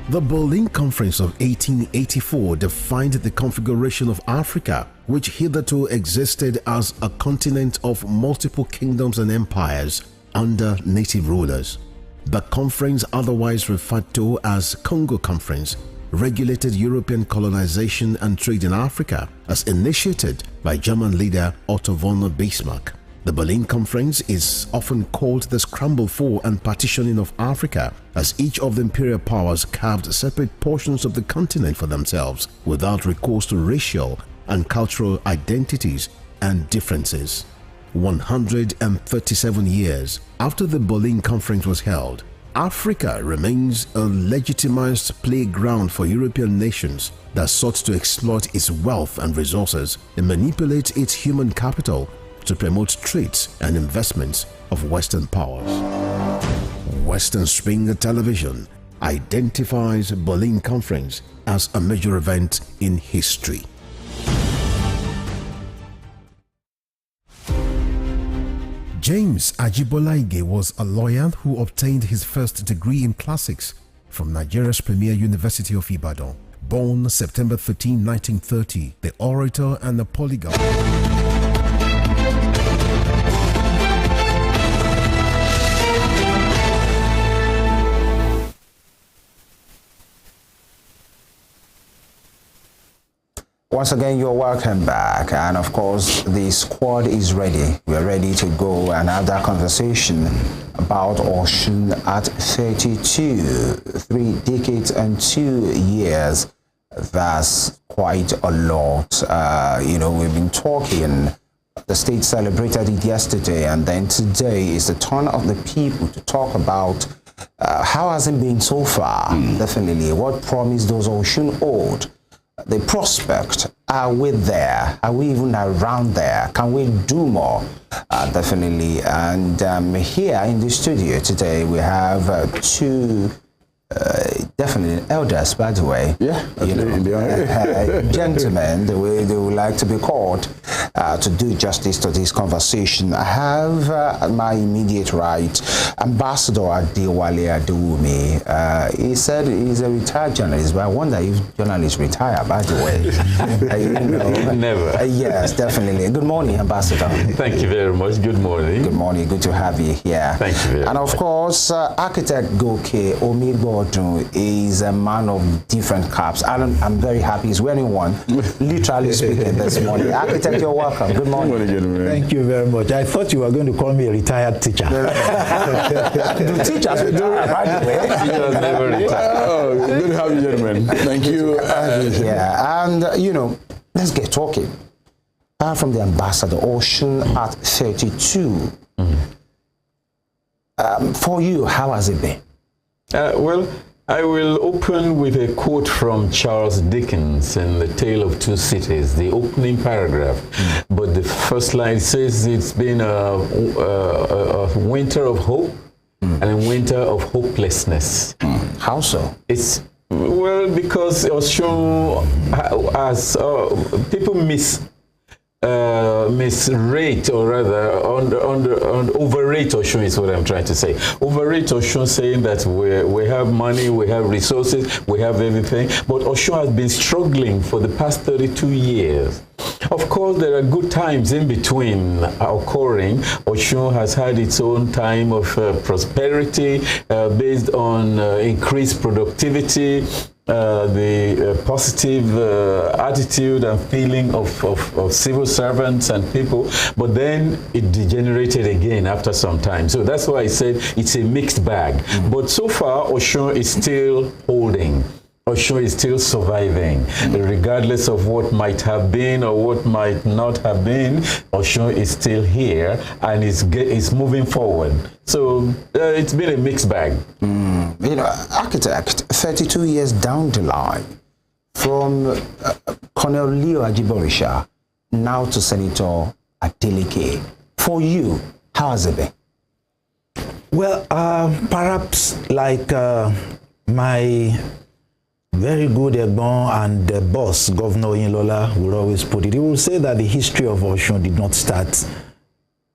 The Berlin Conference of 1884 defined the configuration of Africa, which hitherto existed as a continent of multiple kingdoms and empires under native rulers. The conference, otherwise referred to as Congo Conference, regulated European colonization and trade in Africa as initiated by German leader Otto von Bismarck. The Berlin Conference is often called the scramble for and partitioning of Africa, as each of the imperial powers carved separate portions of the continent for themselves without recourse to racial and cultural identities and differences. 137 years after the Berlin Conference was held, Africa remains a legitimized playground for European nations that sought to exploit its wealth and resources and manipulate its human capital to promote trades and investments of Western powers. Western Spring Television identifies Berlin Conference as a major event in history. James Ajibolaige was a lawyer who obtained his first degree in classics from Nigeria's premier University of Ibadan. Born September 13, 1930, the orator and the polyglot. Once again, you're welcome back. And of course, the squad is ready. We're ready to go and have that conversation about Osun at 32, 3 decades and 2 years. That's quite a lot. We've been talking. The state celebrated it yesterday, and then today is the turn of the people to talk about how has it been so far. Definitely, what promise does Osun hold? The prospect, are we there? Are we even around there? Can we do more? Definitely. And here in the studio today, we have two definitely elders, by the way. Yeah, gentlemen, the way they would like to be called, to do justice to this conversation. I have at my immediate right, Ambassador ADEWUMI. He said he's a retired journalist, but I wonder if journalists retire, by the way. Never. Yes, definitely. Good morning, Ambassador. Thank you very much. Good morning. Good morning. Good to have you here. Thank you very much. And of course, architect GOKE, OMIGBODUN, is a man of different caps. I'm very happy he's wearing one, literally speaking, this morning. Architect, you're welcome. Good morning. Thank you very much. I thought you were going to call me a retired teacher. The teachers retire, by the way. Teachers never retire. Oh, good to have you, gentlemen. Thank you. Yeah, and let's get talking. From the ambassador, Osun at 32. For you, how has it been? Well, I will open with a quote from Charles Dickens in The Tale of Two Cities, the opening paragraph. But the first line says it's been a winter of hope and a winter of hopelessness. How so? It's, well, because Osun has, people misrate, or rather overrate Osun is what I'm trying to say. Overrate Osun, saying that we have money, we have resources, we have everything, but Osun has been struggling for the past 32 years. Of course, there are good times in between occurring. Osun has had its own time of prosperity based on increased productivity, the positive attitude and feeling of civil servants and people, but then it degenerated again after some time. So that's why I said it's a mixed bag. But so far, Osun is still holding. Osun is still surviving, regardless of what might have been or what might not have been. Osun is still here and is moving forward. So it's been a mixed bag. Architect, 32 years down the line, from Colonel Leo Ajiborisha now to Senator Adeleke. For you, how has it been? Well, perhaps like my very good Egbon and boss, Governor Oyinlola, would always put it. He will say that the history of Osun did not start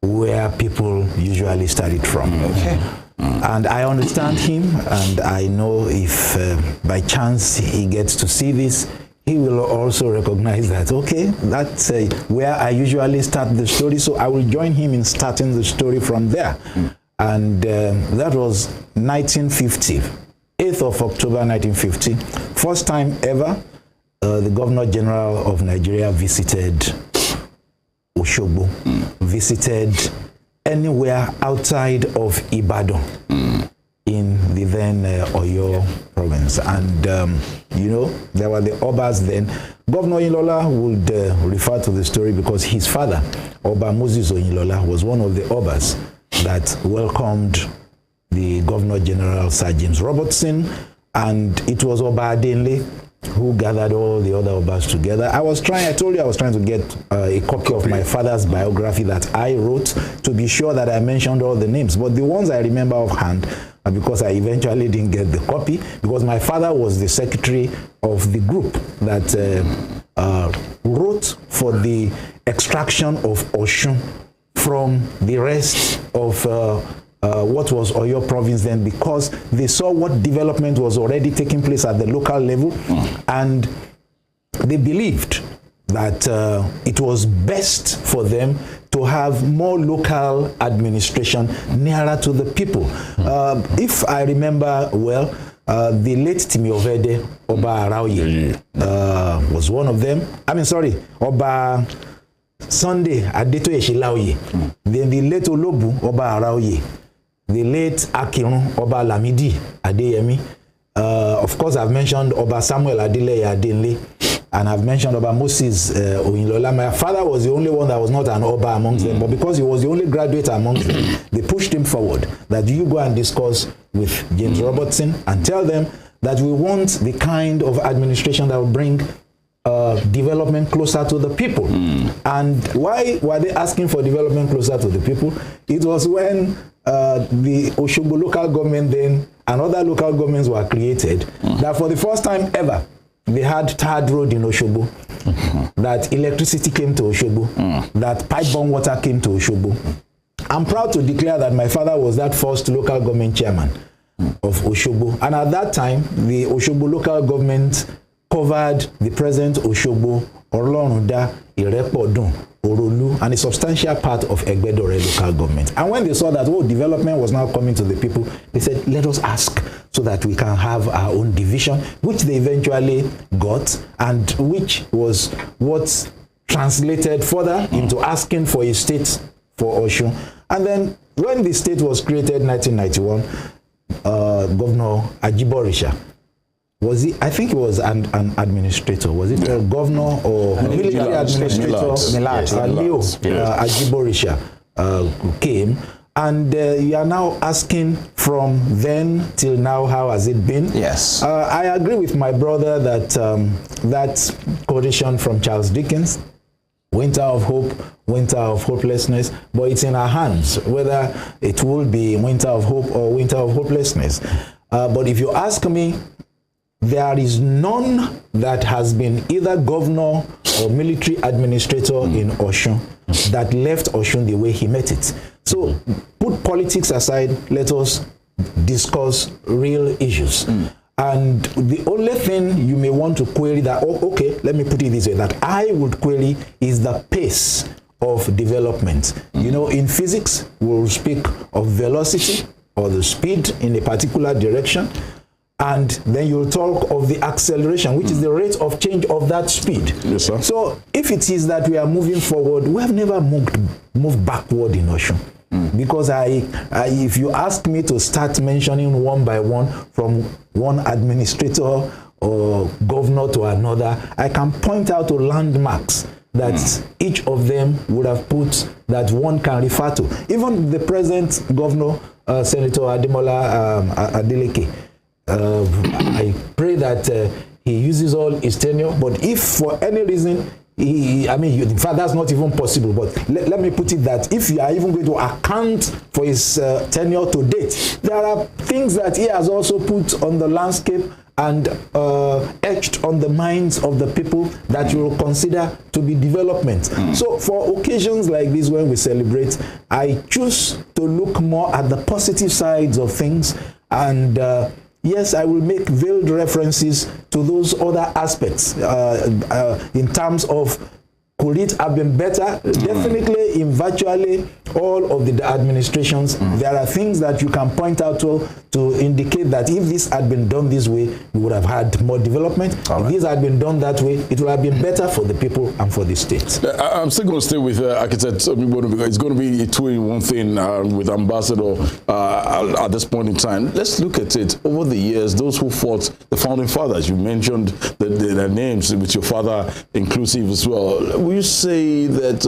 where people usually started from. Okay. And I understand him, and I know if by chance he gets to see this, he will also recognize that, okay, that's where I usually start the story, so I will join him in starting the story from there. And that was 1950. 8th of October 1950, first time ever the Governor General of Nigeria visited Osogbo, visited anywhere outside of Ibadan in the then Oyo province. And, there were the Obas then. Governor Oyinlola would refer to the story because his father, Oba Moses Oyinlola, was one of the Obas that welcomed the Governor General Sir James Robertson, and it was Oba Adenle who gathered all the other Obas together. I told you I was trying to get a copy of my father's biography that I wrote to be sure that I mentioned all the names, but the ones I remember offhand are because I eventually didn't get the copy, because my father was the secretary of the group that wrote for the extraction of Osun from the rest of what was Oyo province then, because they saw what development was already taking place at the local level, and they believed that it was best for them to have more local administration nearer to the people. If I remember well, The late Timi Ovede, Oba Araoye, was one of them. I mean, sorry, Oba Sunday Adetoye Shilaoye. Then the late Olobu, Oba Araoye. The late Akirun, Oba Lamidi Adeyemi. Of course, I've mentioned Oba Samuel Adeleye Adenle, and I've mentioned Oba Moses Oyinlola. My father was the only one that was not an Oba amongst them, but because he was the only graduate amongst them, they pushed him forward that you go and discuss with James Robertson and tell them that we want the kind of administration that will bring development closer to the people. And why were they asking for development closer to the people? It was when the Osogbo local government then and other local governments were created, that for the first time ever, they had tarred road in Osogbo, that electricity came to Osogbo, that pipe-borne water came to Osogbo. I'm proud to declare that my father was that first local government chairman of Osogbo. And at that time, the Osogbo local government covered the present Osogbo, Oloruda, Irepodun, Orolu, and a substantial part of Egbedore local government. And when they saw that, oh, development was now coming to the people, they said, let us ask so that we can have our own division, which they eventually got, and which was what translated further into asking for a state for Osun. And then when the state was created in 1991, Governor Ajiborisha, was he? I think he was an administrator. Was it a governor or military administrator? Leo Ajiborisha came, and you are now asking from then till now, how has it been? Yes. I agree with my brother that that quotation from Charles Dickens, winter of hope, winter of hopelessness, but it's in our hands whether it will be winter of hope or winter of hopelessness. But if you ask me, there is none that has been either governor or military administrator in Osun that left Osun the way he met it. So put politics aside, let us discuss real issues. And the only thing you may want to query that, oh, okay, let me put it this way, that I would query is the pace of development. You know, in physics, we'll speak of velocity or the speed in a particular direction. And then you'll talk of the acceleration, which is the rate of change of that speed. Yes, sir. So if it is that we are moving forward, we have never moved backward in Osun. Because if you ask me to start mentioning one by one from one administrator or governor to another, I can point out to landmarks that each of them would have put that one can refer to. Even the present governor, Senator Ademola Adeleke, I pray that he uses all his tenure, but if for any reason, in fact, that's not even possible, but let me put it that if you are even going to account for his tenure to date, there are things that he has also put on the landscape and etched on the minds of the people that you will consider to be development. So for occasions like this, when we celebrate, I choose to look more at the positive sides of things, and yes, I will make veiled references to those other aspects in terms of could it have been better? Definitely in virtually all of the administrations, there are things that you can point out to indicate that if this had been done this way, we would have had more development. If this had been done that way, it would have been better for the people and for the state. I'm still going to stay with Architect Omigbodu because it's going to be a two-in-one thing with Ambassador at this point in time. Let's look at it. Over the years, those who fought the founding fathers, you mentioned their names with your father inclusive as well. Will you say that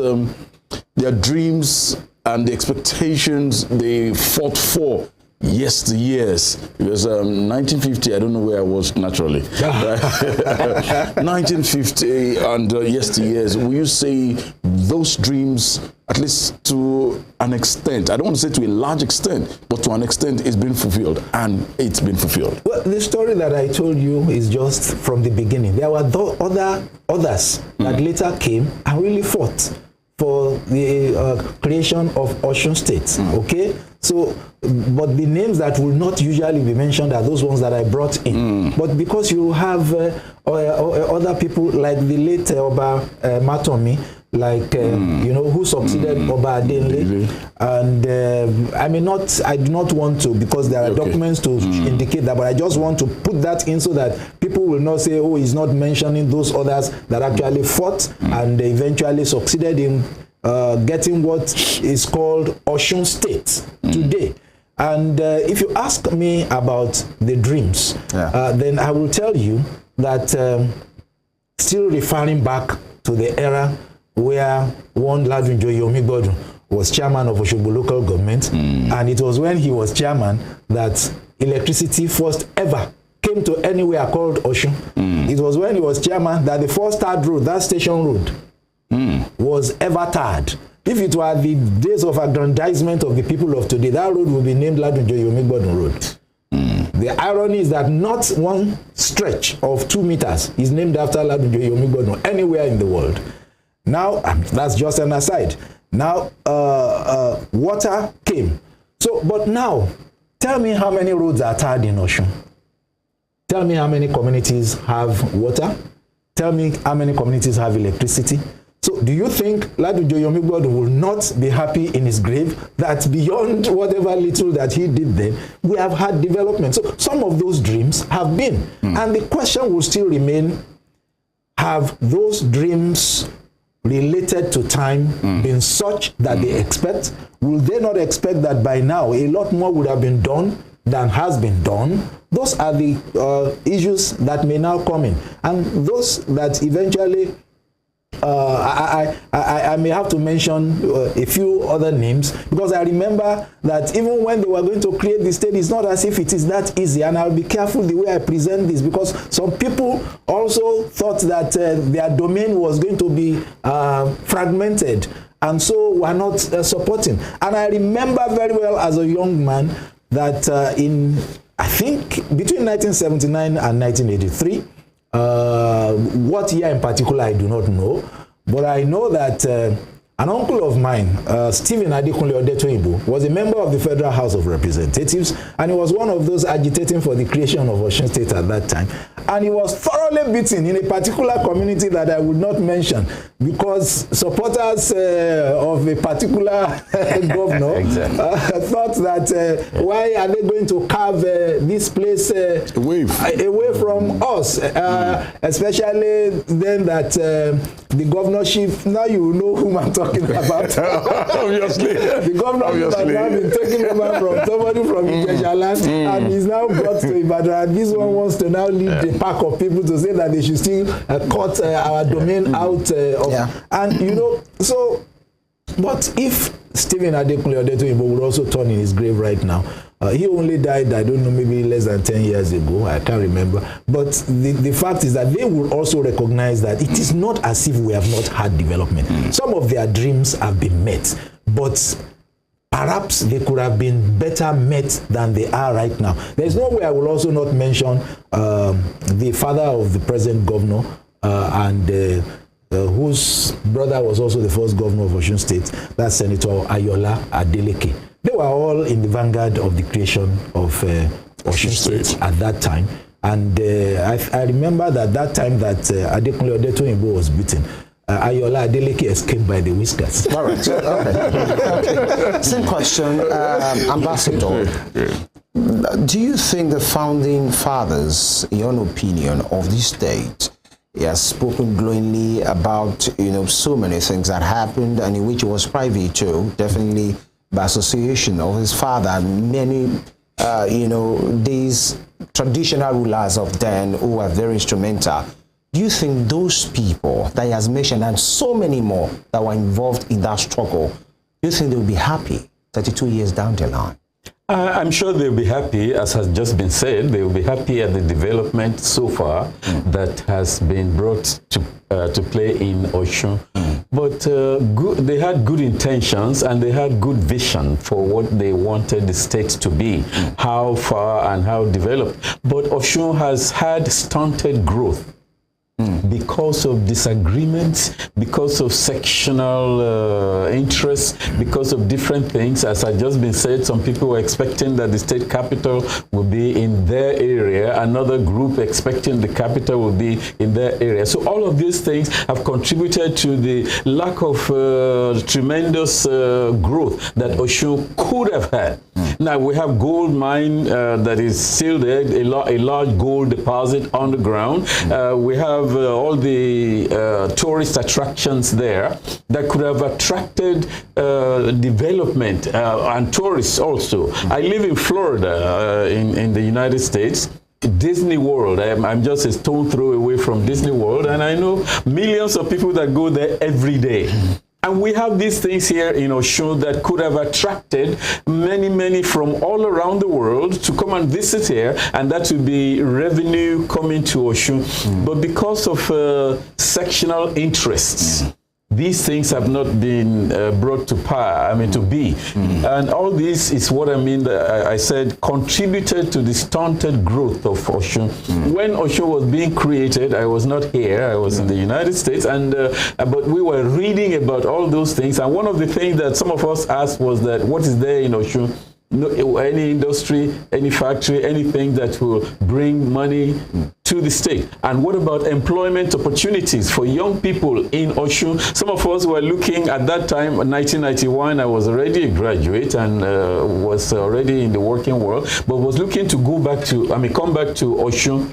their dreams and the expectations they fought for yesteryears, because 1950, I don't know where I was naturally. 1950 and yesteryears, will you say those dreams, at least to an extent, I don't want to say to a large extent, but to an extent it's been fulfilled, and it's been fulfilled? Well, the story that I told you is just from the beginning. There were others that later came and really fought for the creation of Osun State, okay? So, but the names that will not usually be mentioned are those ones that I brought in. But because you have other people like the late Oba Matomi, like you know, who succeeded Oba Adenle, and I do not want to, because there are documents to indicate that, but I just want to put that in so that people will not say, oh, he's not mentioning those others that actually fought and they eventually succeeded in getting what is called Osun State today. And if you ask me about the dreams, then I will tell you that still referring back to the era where one Ladunjoye OMIGBODUN was chairman of Osogbo local government, and it was when he was chairman that electricity first ever came to anywhere called Osun. It was when he was chairman that the first tarred road, that station road, was ever tarred. If it were the days of aggrandizement of the people of today, that road would be named Ladunjoye OMIGBODUN Road. The irony is that not one stretch of 2 meters is named after Ladunjoye OMIGBODUN anywhere in the world. Now, that's just an aside. Now, water came. So, but now, tell me how many roads are tarred in Osun. Tell me how many communities have water. Tell me how many communities have electricity. So do you think Ladunjoye OMIGBODUN will not be happy in his grave that beyond whatever little that he did then, we have had development? So some of those dreams have been. And the question will still remain, have those dreams related to time been such that they expect? Will they not expect that by now a lot more would have been done than has been done? Those are the issues that may now come in. And those that eventually I may have to mention a few other names, because I remember that even when they were going to create the state, it's not as if it is that easy. And I'll be careful the way I present this, because some people also thought that their domain was going to be fragmented, and so were not supporting. And I remember very well as a young man that in, I think, between 1979 and 1983, what year in particular I do not know, but I know that an uncle of mine, Stephen Adekunle Odetoyinbo, was a member of the Federal House of Representatives, and he was one of those agitating for the creation of Osun State at that time. And he was thoroughly beaten in a particular community that I would not mention, because supporters of a particular governor thought that why are they going to carve this place away from us, especially then that the governorship, now you know whom I'm talking about. Obviously. The governorship has now been taken over from somebody from Ijeshaland, and he's now brought to Ibadan, and this one wants to now lead the pack of people to say that they should still cut our domain out of, and you know, so, but if Stephen Adekunle Odetoyinbo would also turn in his grave right now, he only died, I don't know, maybe less than 10 years ago, I can't remember, but the fact is that they will also recognize that it is not as if we have not had development. Some of their dreams have been met, but perhaps they could have been better met than they are right now. There's no way I will also not mention the father of the present governor, and whose brother was also the first governor of Osun State, that's Senator Ayola Adeleke. They were all in the vanguard of the creation of Osun State at that time. And I remember that time that Adekunle Odetoyinbo was beaten, Ayola Adeleke escaped by the whiskers. All right. Okay. Same question, Ambassador. Do you think the founding fathers, in your opinion, of this state, he has spoken glowingly about, you know, so many things that happened, and in which he was privy to, definitely by association of his father, and many, you know, these traditional rulers of then who were very instrumental. Do you think those people that he has mentioned, and so many more that were involved in that struggle, do you think they will be happy 32 years down the line? I'm sure they'll be happy, as has just been said. They will be happy at the development so far that has been brought to play in Osun. But they had good intentions, and they had good vision for what they wanted the state to be, how far and how developed. But Osun has had stunted growth because of disagreements, because of sectional interests, because of different things. As I just been said, some people were expecting that the state capital will be in their area, another group expecting the capital will be in their area. So all of these things have contributed to the lack of tremendous growth that Osun could have had. Now we have gold mine that is still there, a large gold deposit on the ground. We have all the tourist attractions there that could have attracted development and tourists also. I live in Florida, in the United States. Disney World, I'm just a stone throw away from Disney World, and I know millions of people that go there every day. And we have these things here in Osun that could have attracted many from all around the world to come and visit here, and that would be revenue coming to Osun. But because of sectional interests, these things have not been brought to to be. And all this is what I mean that I said contributed to the stunted growth of Osun. When Osun was being created, I was not here, I was in the United States, and but we were reading about all those things. And one of the things that some of us asked was that, what is there in Osun? No, any industry, any factory, anything that will bring money to the state. And what about employment opportunities for young people in Osun? Some of us were looking at that time, 1991, I was already a graduate and was already in the working world, but was looking to go back to, come back to Osun,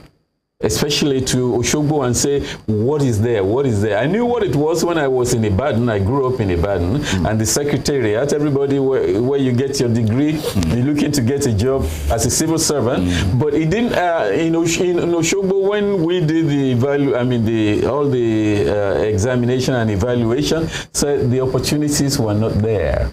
especially to Osogbo, and say, what is there? What is there? I knew what it was when I was in Ibadan. I grew up in Ibadan, and the secretariat, everybody where you get your degree, you're looking to get a job as a civil servant. But it didn't, in Osogbo, when we did the all the examination and evaluation, said the opportunities were not there.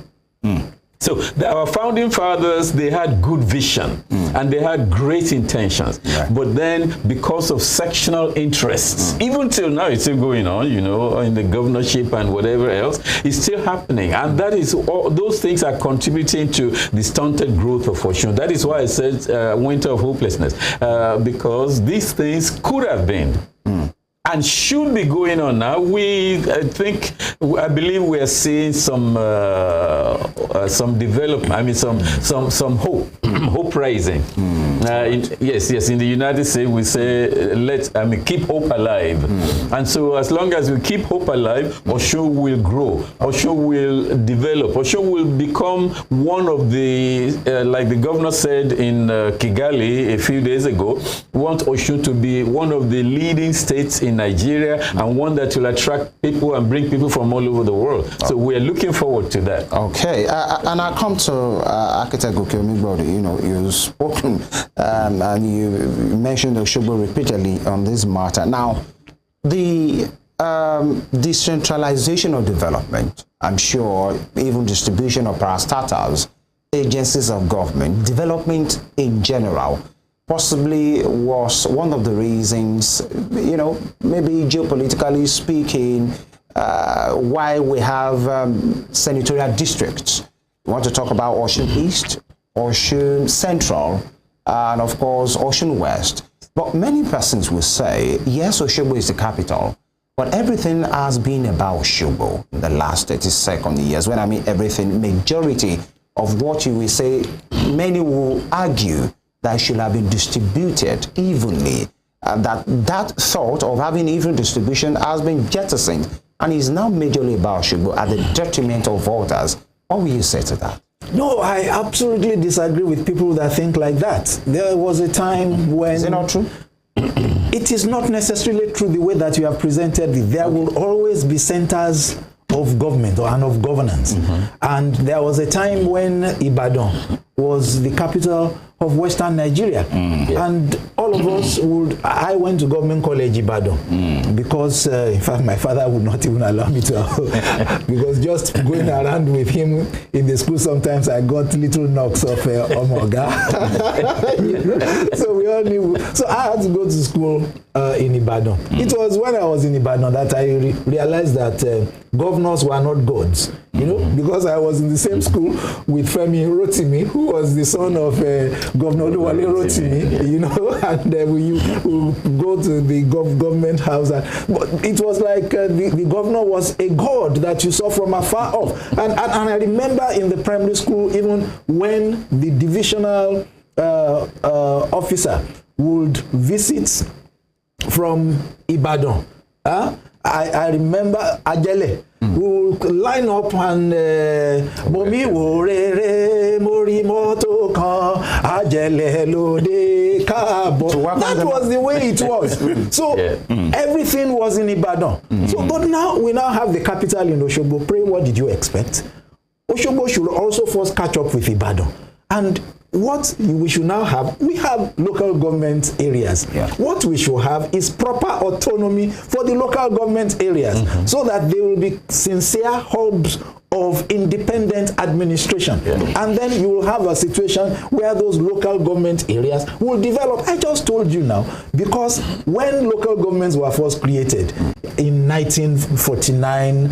So our founding fathers, they had good vision and they had great intentions. But then because of sectional interests, even till now it's still going on, you know, in the governorship and whatever else, it's still happening. And that is all, those things are contributing to the stunted growth of Osun. That is why I said winter of hopelessness, because these things could have been and should be going on now. I believe we are seeing some development. Some hope rising. Yes. In the United States, we say keep hope alive. And so, as long as we keep hope alive, Osun will grow. Osun will develop. Osun will become one of the, like the governor said in Kigali a few days ago, want Osun to be one of the leading states in Nigeria, and one that will attract people and bring people from all over the world. So we are looking forward to that. Okay, and I come to Architect GOKE OMIGBODUN. You know, you've spoken and you mentioned Osogbo repeatedly on this matter. Now, the decentralization of development, I'm sure, even distribution of parastatals, agencies of government, development in general, possibly was one of the reasons, you know, maybe geopolitically speaking, why we have senatorial districts. We want to talk about Osun East, Osun Central, and of course Osun West. But many persons will say, yes, Osogbo is the capital, but everything has been about Osogbo in the last 32nd years. When I mean everything, majority of what you will say, many will argue that should have been distributed evenly, and that thought of having even distribution has been jettisoned and is now majorly about Osogbo at the detriment of others. What will you say to that? No, I absolutely disagree with people that think like that. There was a time when... Is it not true? It is not necessarily true the way that you have presented it. There will always be centers of government and of governance. And there was a time when Ibadan was the capital of Western Nigeria. And all of us I went to Government College Ibadan because, in fact, my father would not even allow me to, because just going around with him in the school, sometimes I got little knocks of Omoga. So we all knew. So I had to go to school in Ibadan. It was when I was in Ibadan that I realized that governors were not gods. you know, because I was in the same school with Femi Rotimi, who was the son of Governor ADEWALE Rotimi, you know, and we go to the government house. But it was like the governor was a god that you saw from afar off. And I remember in the primary school, even when the divisional officer would visit from Ibadan, I remember Ajele, who would line up and Momi wo re mori moto kan Ajele lode kabo. That was the way it was. So everything was in Ibadan. So, but now we now have the capital in Osogbo. Pray, what did you expect? Osogbo should also first catch up with Ibadan. And what we should now have, we have local government areas. What we should have is proper autonomy for the local government areas, so that they will be sincere hubs of independent administration. And then you will have a situation where those local government areas will develop. I just told you now, because when local governments were first created in 1949,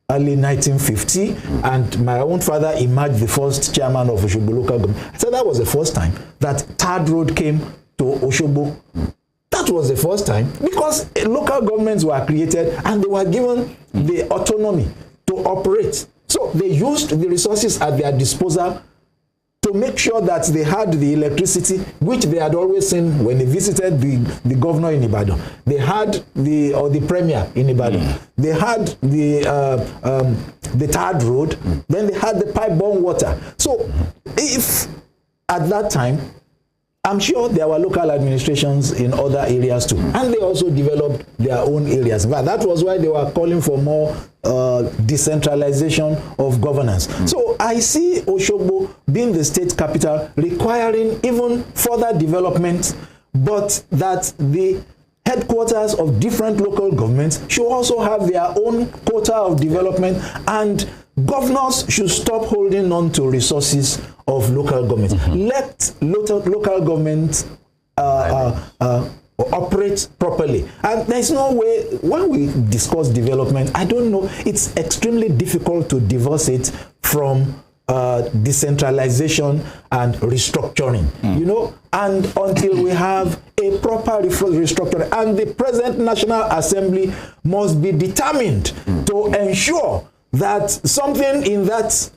early 1950, and my own father emerged the first chairman of Osogbo local government. I said that was the first time that third road came to Osogbo. That was the first time, because local governments were created and they were given the autonomy to operate. So they used the resources at their disposal to make sure that they had the electricity, which they had always seen when they visited the governor in Ibadan. They had the premier in Ibadan. They had the third road. Then they had the pipe-borne water. So if at that time, I'm sure there were local administrations in other areas too, and they also developed their own areas. But that was why they were calling for more decentralization of governance. So I see Osogbo being the state capital requiring even further development, but that the headquarters of different local governments should also have their own quota of development, and governors should stop holding on to resources of local government. Let local governments operate properly. And there's no way, when we discuss development, I don't know, it's extremely difficult to divorce it from decentralization and restructuring, you know, and until we have a proper restructuring, and the present National Assembly must be determined to ensure that something in that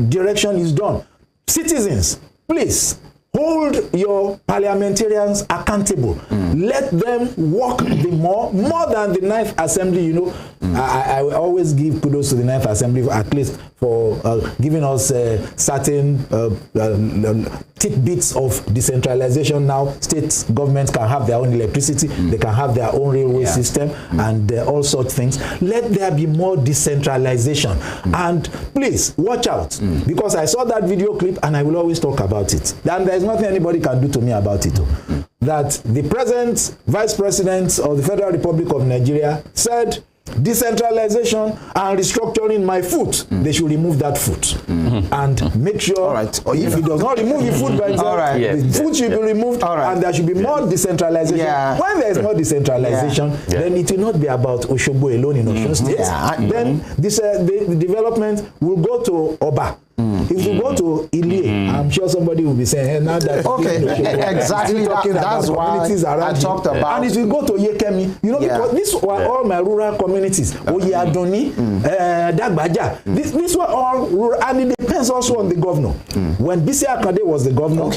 direction is done. Citizens, please hold your parliamentarians accountable. Let them work more than the 9th Assembly, you know. I always give kudos to the 9th Assembly, at least for giving us certain tidbits of decentralization. Now state governments can have their own electricity, they can have their own railway system, and all sorts of things. Let there be more decentralization. And please watch out, because I saw that video clip and I will always talk about it. And there's nothing anybody can do to me about it. That the present Vice President of the Federal Republic of Nigeria said, decentralization and restructuring my foot, they should remove that foot and make sure if it does not remove the foot by itself, the foot should be removed, and there should be more decentralization. When there is more decentralization, then it will not be about Osogbo alone in Osun State. Then this the development will go to Oba. If you go to Ilie, I'm sure somebody will be saying, hey, now that exactly that's why I talked about. And if you go to Yekemi, you know, because these were all my rural communities. Oyadoni, Dagbaja. These were all rural, and it depends also on the governor. When Bisi Akande was the governor,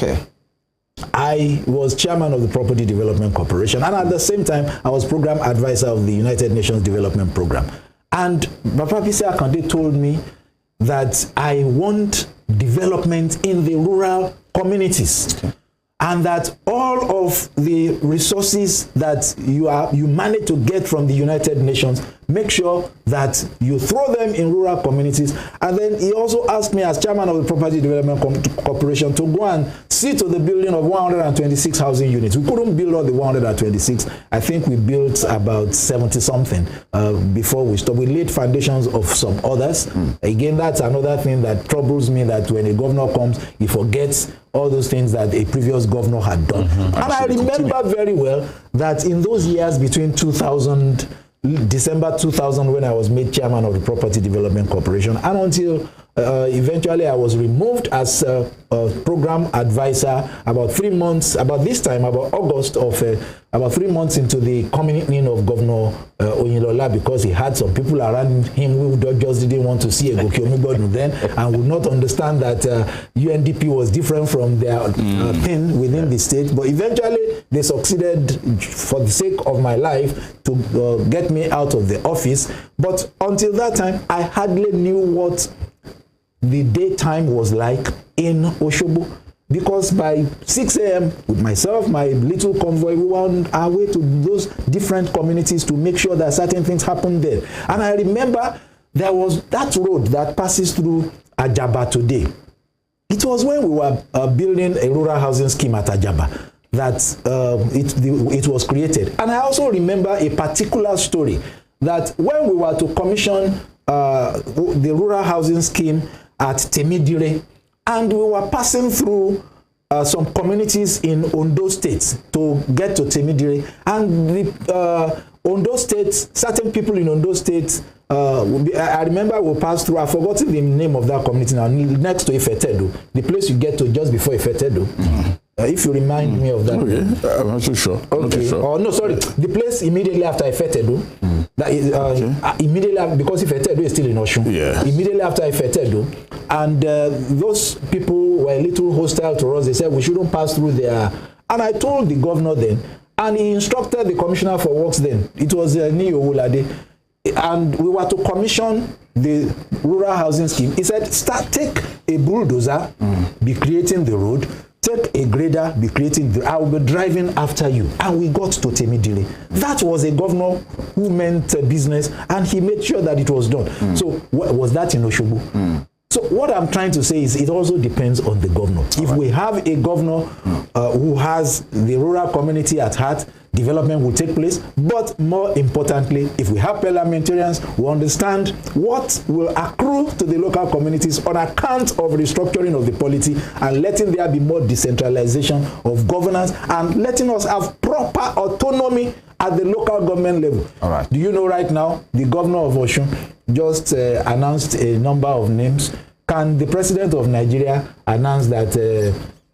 I was chairman of the Property Development Corporation, and at the same time, I was program advisor of the United Nations Development Program. And Papa Bisi Akande told me that I want development in the rural communities, and that all of the resources that you manage to get from the United Nations, make sure that you throw them in rural communities. And then he also asked me, as chairman of the Property Development Corporation, to go and see to the building of 126 housing units. We couldn't build all the 126. I think we built about 70 something before we stopped. We laid foundations of some others. Again, that's another thing that troubles me, that when a governor comes, he forgets all those things that a previous governor had done. And I remember very well that in those years between 2000, December 2000 when I was made chairman of the Property Development Corporation, and until eventually I was removed as a program advisor about 3 months, about this time, about August of, about 3 months into the coming in of Governor Oyinlola, because he had some people around him who just didn't want to see a GOKE OMIGBODUN then and would not understand that UNDP was different from their thing within the state. But eventually they succeeded, for the sake of my life, to get me out of the office. But until that time, I hardly knew what the daytime was like in Osogbo, because by 6 a.m. with myself, my little convoy, we were on our way to those different communities to make sure that certain things happened there. And I remember there was that road that passes through Ajaba today. It was when we were building a rural housing scheme at Ajaba that it was created. And I also remember a particular story that when we were to commission the rural housing scheme at Temidire, and we were passing through some communities in Ondo State to get to Temidire, and the Ondo State, certain people in Ondo State, I remember we passed through, I've forgotten the name of that community now, next to Ifetedo, the place you get to just before Ifetedo. If you remind me of that. Okay, I'm not so sure. Okay. Oh, no, sorry. The place immediately after Ifetedo, that is, immediately, because Ifetedo is still in Osun. Yeah. Immediately after Ifetedo, and those people were a little hostile to us. They said we shouldn't pass through there. And I told the governor then, and he instructed the commissioner for works then. It was Niyo Wulade. And we were to commission the rural housing scheme. He said, take a bulldozer, be creating the road, take a grader, be creating I will be driving after you. And we got to Temidire. That was a governor who meant business, and he made sure that it was done. So was that in Osogbo? So what I'm trying to say is it also depends on the governor. If we have a governor who has the rural community at heart, development will take place. But more importantly, if we have parliamentarians who understand what will accrue to the local communities on account of restructuring of the polity and letting there be more decentralization of governance and letting us have proper autonomy at the local government level. All right. Do you know right now, the governor of Osun just announced a number of names. Can the president of Nigeria announce that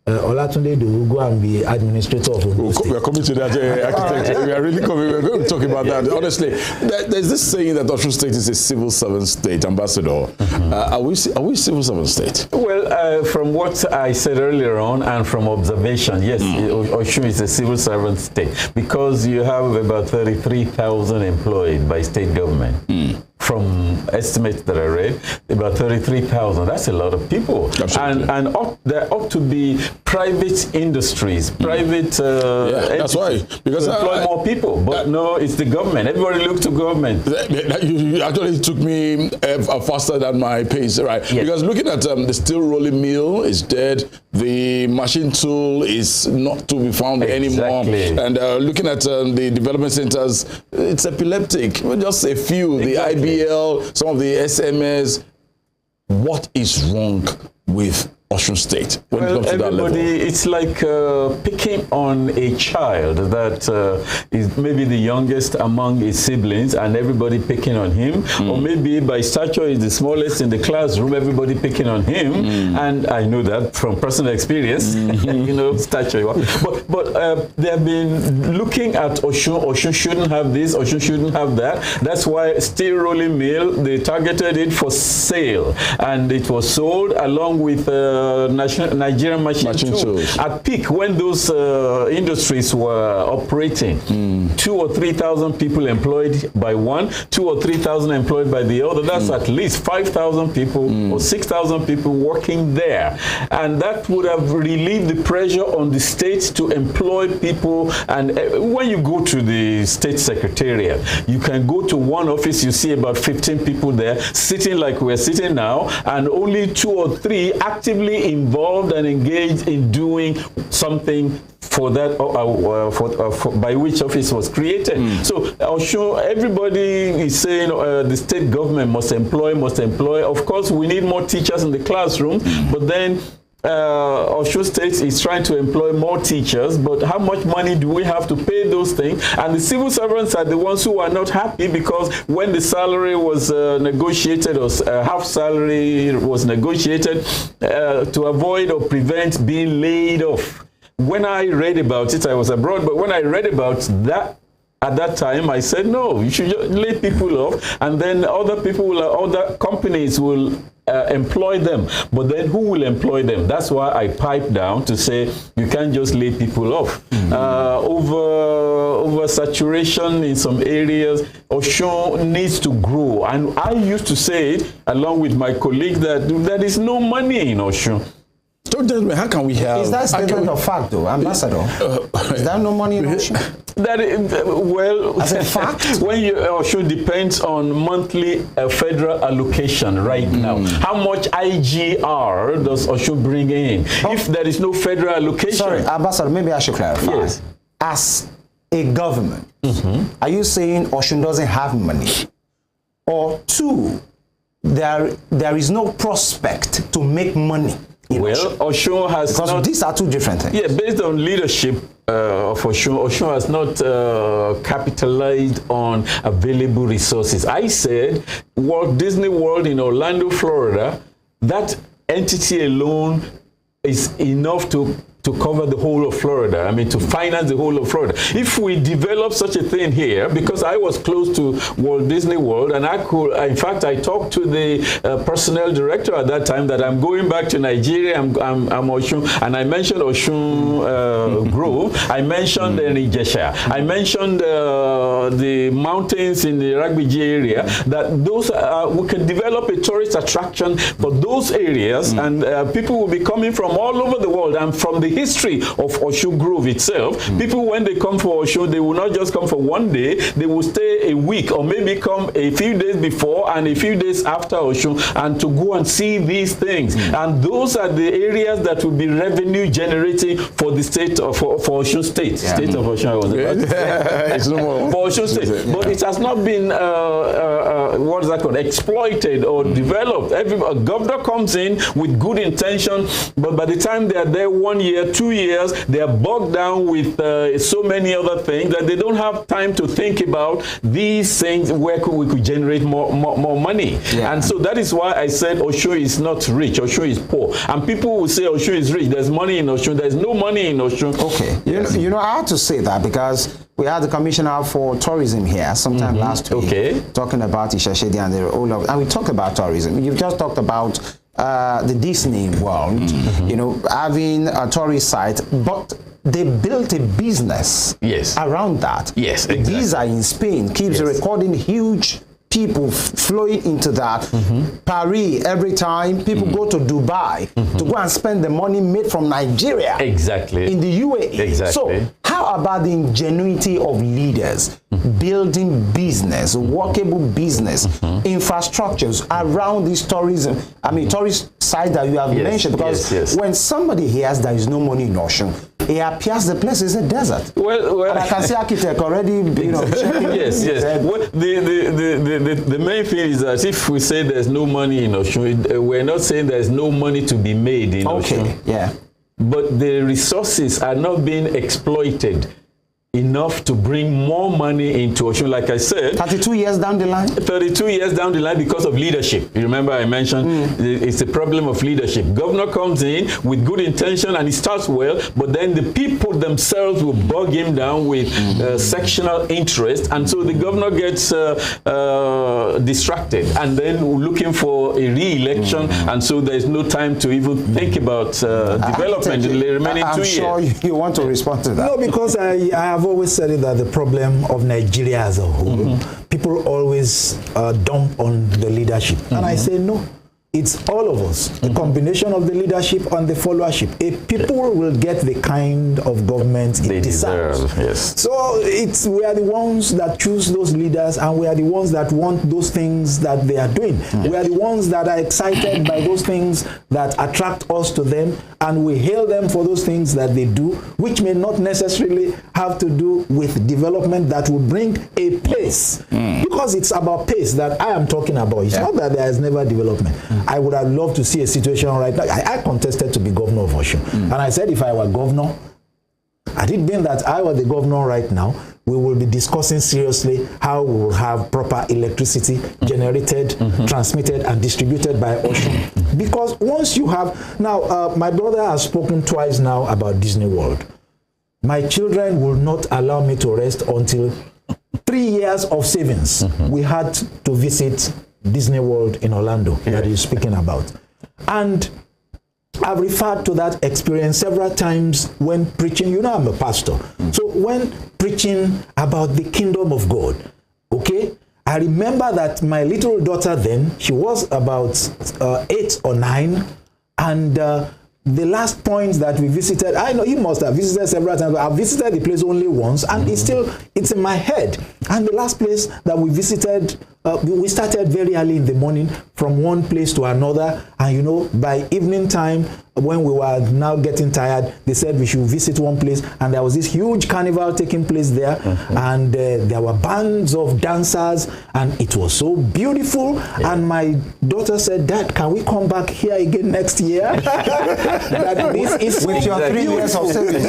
Olatunde will go and be administrator of Ondo State? We are coming to that, architect. We are really coming. We're going to talk about that. Honestly, there's this saying that Osun State is a civil servant state. Ambassador, are we civil servant state? Well, from what I said earlier on and from observation, yes, Osun is a civil servant state because you have about 33,000 employed by state government. From estimates that I read, about 33,000. That's a lot of people. Absolutely. And there ought to be private industries, private that's why, because to employ more people. But no, it's the government. Everybody look to government. You actually took me faster than my pace, right? Yes. Because looking at the steel rolling mill is dead. The machine tool is not to be found anymore. And looking at the development centers, it's epileptic. Just a few, the IBL, some of the SMS. What is wrong with Osun State when it comes to that level? It's like picking on a child that is maybe the youngest among his siblings and everybody picking on him, or maybe by stature is the smallest in the classroom, everybody picking on him. And I know that from personal experience, you know, stature. But they have been looking at Osun. Osun shouldn't have this, Osun shouldn't have that. That's why steel rolling mill, they targeted it for sale, and it was sold along with Nigerian machine tools. At peak, when those industries were operating, 2,000 or 3,000 people employed by one, 2,000 or 3,000 employed by the other. That's at least 5,000 people or 6,000 people working there. And that would have relieved the pressure on the states to employ people. And when you go to the state secretariat, you can go to one office, you see about 15 people there sitting like we're sitting now, and only 2 or 3 actively involved and engaged in doing something for that by which office was created. So I'll show everybody is saying the state government must employ. Of course, we need more teachers in the classroom, but then Osun State is trying to employ more teachers, but how much money do we have to pay those things? And the civil servants are the ones who are not happy, because when the salary was negotiated, or half salary was negotiated, to avoid or prevent being laid off. When I read about it, I was abroad, but when I read about that, at that time, I said, no, you should just lay people off, and then other people, other companies will employ them. But then who will employ them? That's why I piped down to say you can't just lay people off. Over saturation in some areas, Osun needs to grow. And I used to say it, along with my colleagues, that there is no money in Osun. Don't tell me, how can we have... Is that statement of fact, though, Ambassador? Is there no money in Osun? That is, well, as a fact, when you Osun depends on monthly federal allocation right now. How much IGR does Osun bring in? If there is no federal allocation... Sorry, Ambassador, maybe I should clarify. Yes. As a government, are you saying Osun doesn't have money? Or two, there is no prospect to make money? Well, Osun has because not, these are two different things. Yeah, based on leadership of Osun has not capitalized on available resources. I said Walt Disney World in Orlando, Florida, that entity alone is enough to cover the whole of Florida. I mean, to finance the whole of Florida. If we develop such a thing here, because I was close to Walt Disney World, and I could, in fact, I talked to the personnel director at that time that I'm going back to Nigeria. I'm Osun, and I mentioned Osun Grove. I mentioned Nijesha. I mentioned the mountains in the Ragbiji area. That those we can develop a tourist attraction for those areas, and people will be coming from all over the world and from the history of Osun Grove itself. People, when they come for Osun, they will not just come for one day, they will stay a week, or maybe come a few days before and a few days after Osun, and to go and see these things. And those are the areas that will be revenue generating for the state of for Osun State. State of Osun, I was about to say. It's no more. For Osun State. But it has not been what is that called, exploited or developed. A governor comes in with good intention, but by the time they are there 1 year, 2 years, they are bogged down with so many other things that they don't have time to think about these things where we could generate more money. And so that is why I said Osun is not rich, Osun is poor. And people will say Osun is rich, there's money in Osun, there's no money in Osun. Okay, you know, I had to say that because we had the commissioner for tourism here sometime last week, talking about Ishashedi and and we talked about tourism. You've just talked about the Disney World, you know, having a tourist site, but they built a business around that. Yes, exactly. These are in Spain, keeps recording huge people flowing into that. Paris, every time people go to Dubai to go and spend the money made from Nigeria in the UAE. So how about the ingenuity of leaders building business, workable business, infrastructures around these tourism, tourist sites that you have mentioned? Because when somebody hears there is no money in Osun, it appears the place is a desert. Well, and I can see architect already, you know, checking. Well, the main thing is that if we say there's no money in Osun, we're not saying there's no money to be made in Osun. But the resources are not being exploited enough to bring more money into Osun. Like I said, 32 years down the line? 32 years down the line because of leadership. You remember I mentioned it's a problem of leadership. Governor comes in with good intention and he starts well, but then the people themselves will bog him down with sectional interest, and so the governor gets distracted and then looking for a re-election, and so there's no time to even think about development in the remaining 2 years. I'm sure you want to respond to that. No, because I have always said that the problem of Nigeria as a whole, people always dump on the leadership. And I say no. It's all of us, a combination of the leadership and the followership. If people will get the kind of government they deserve. So we are the ones that choose those leaders, and we are the ones that want those things that they are doing. We are the ones that are excited by those things that attract us to them, and we hail them for those things that they do, which may not necessarily have to do with development that will bring a pace. Because it's about pace that I am talking about. It's not that there is never development. I would have loved to see a situation right now. I contested to be governor of Osun. And I said if I were governor, had it been that I were the governor right now, we will be discussing seriously how we will have proper electricity generated, transmitted, and distributed by Osun. Because once you have, now my brother has spoken twice now about Disney World. My children will not allow me to rest until 3 years of savings. We had to visit Disney World in Orlando that he's speaking about. And I've referred to that experience several times when preaching. You know, I'm a pastor. So when preaching about the kingdom of God, okay, I remember that my little daughter then, she was about 8 or 9, and the last point that we visited, I know he must have visited several times, but I visited the place only once, and it's in my head. And the last place that we visited, we started very early in the morning from one place to another, and you know, by evening time, when we were now getting tired, they said we should visit one place, and there was this huge carnival taking place there, and there were bands of dancers, and it was so beautiful. And my daughter said, "Dad, can we come back here again next year?" That this is with your 3 years of service.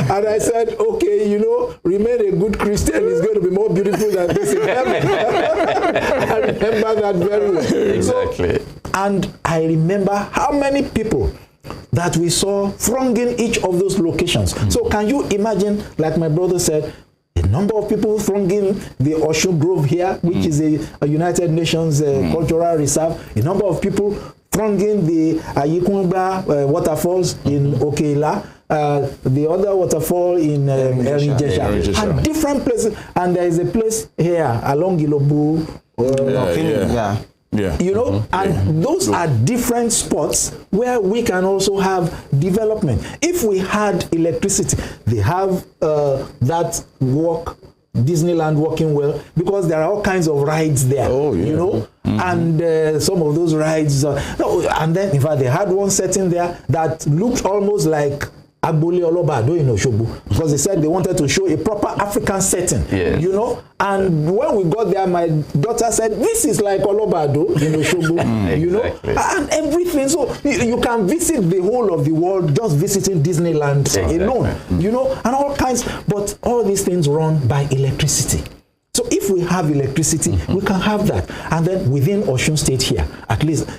And I said, "Okay, you know, remain a good Christian is going to be more beautiful than this in heaven." I remember that very well. Exactly. So, and I remember how many people that we saw thronging each of those locations. So can you imagine, like my brother said, the number of people thronging the Osun Grove here, which is a United Nations cultural reserve, a number of people thronging the Ayikunba waterfalls in Okeila, the other waterfall in Erinjesha, and different places. And there is a place here along Ilobu, you know, and those are different spots where we can also have development. If we had electricity, they have that Disneyland working well, because there are all kinds of rides there, you know, and some of those rides, and then in fact they had one setting there that looked almost like Agbole Olobado in Osogbo, because they said they wanted to show a proper African setting, you know. And when we got there, my daughter said, "This is like Olobado in Osogbo," you know, and everything. So you can visit the whole of the world just visiting Disneyland alone, you know, and all kinds. But all these things run by electricity. So if we have electricity, we can have that. And then within Osun State here, at least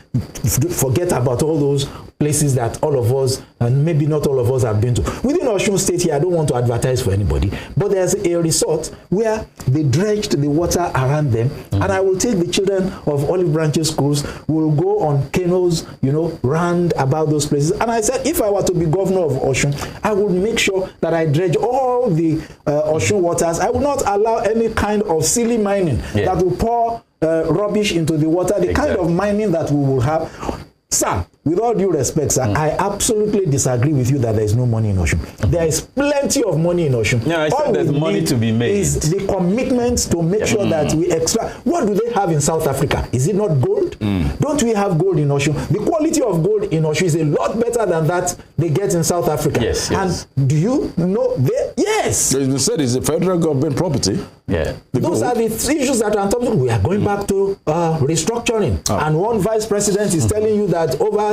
forget about all those places that all of us, and maybe not all of us, have been to. Within Osun State here, I don't want to advertise for anybody, but there's a resort where they dredged the water around them, and I will take the children of Olive Branches schools, will go on canoes, you know, round about those places. And I said, if I were to be governor of Osun, I would make sure that I dredge all the Osun waters. I will not allow any kind of silly mining that will pour rubbish into the water, the kind of mining that we will have. Sir, with all due respect, sir, I absolutely disagree with you that there is no money in Osun. There is plenty of money in Osun. Yeah, I said there's money to be made. Is the commitment to make sure that we extract. What do they have in South Africa? Is it not gold? Don't we have gold in Osun? The quality of gold in Osun is a lot better than that they get in South Africa. Yes. And do you know they? Yes. They said it's a federal government property. Yeah. Those are the issues that are on top of. We are going back to restructuring, and one vice president is telling you that over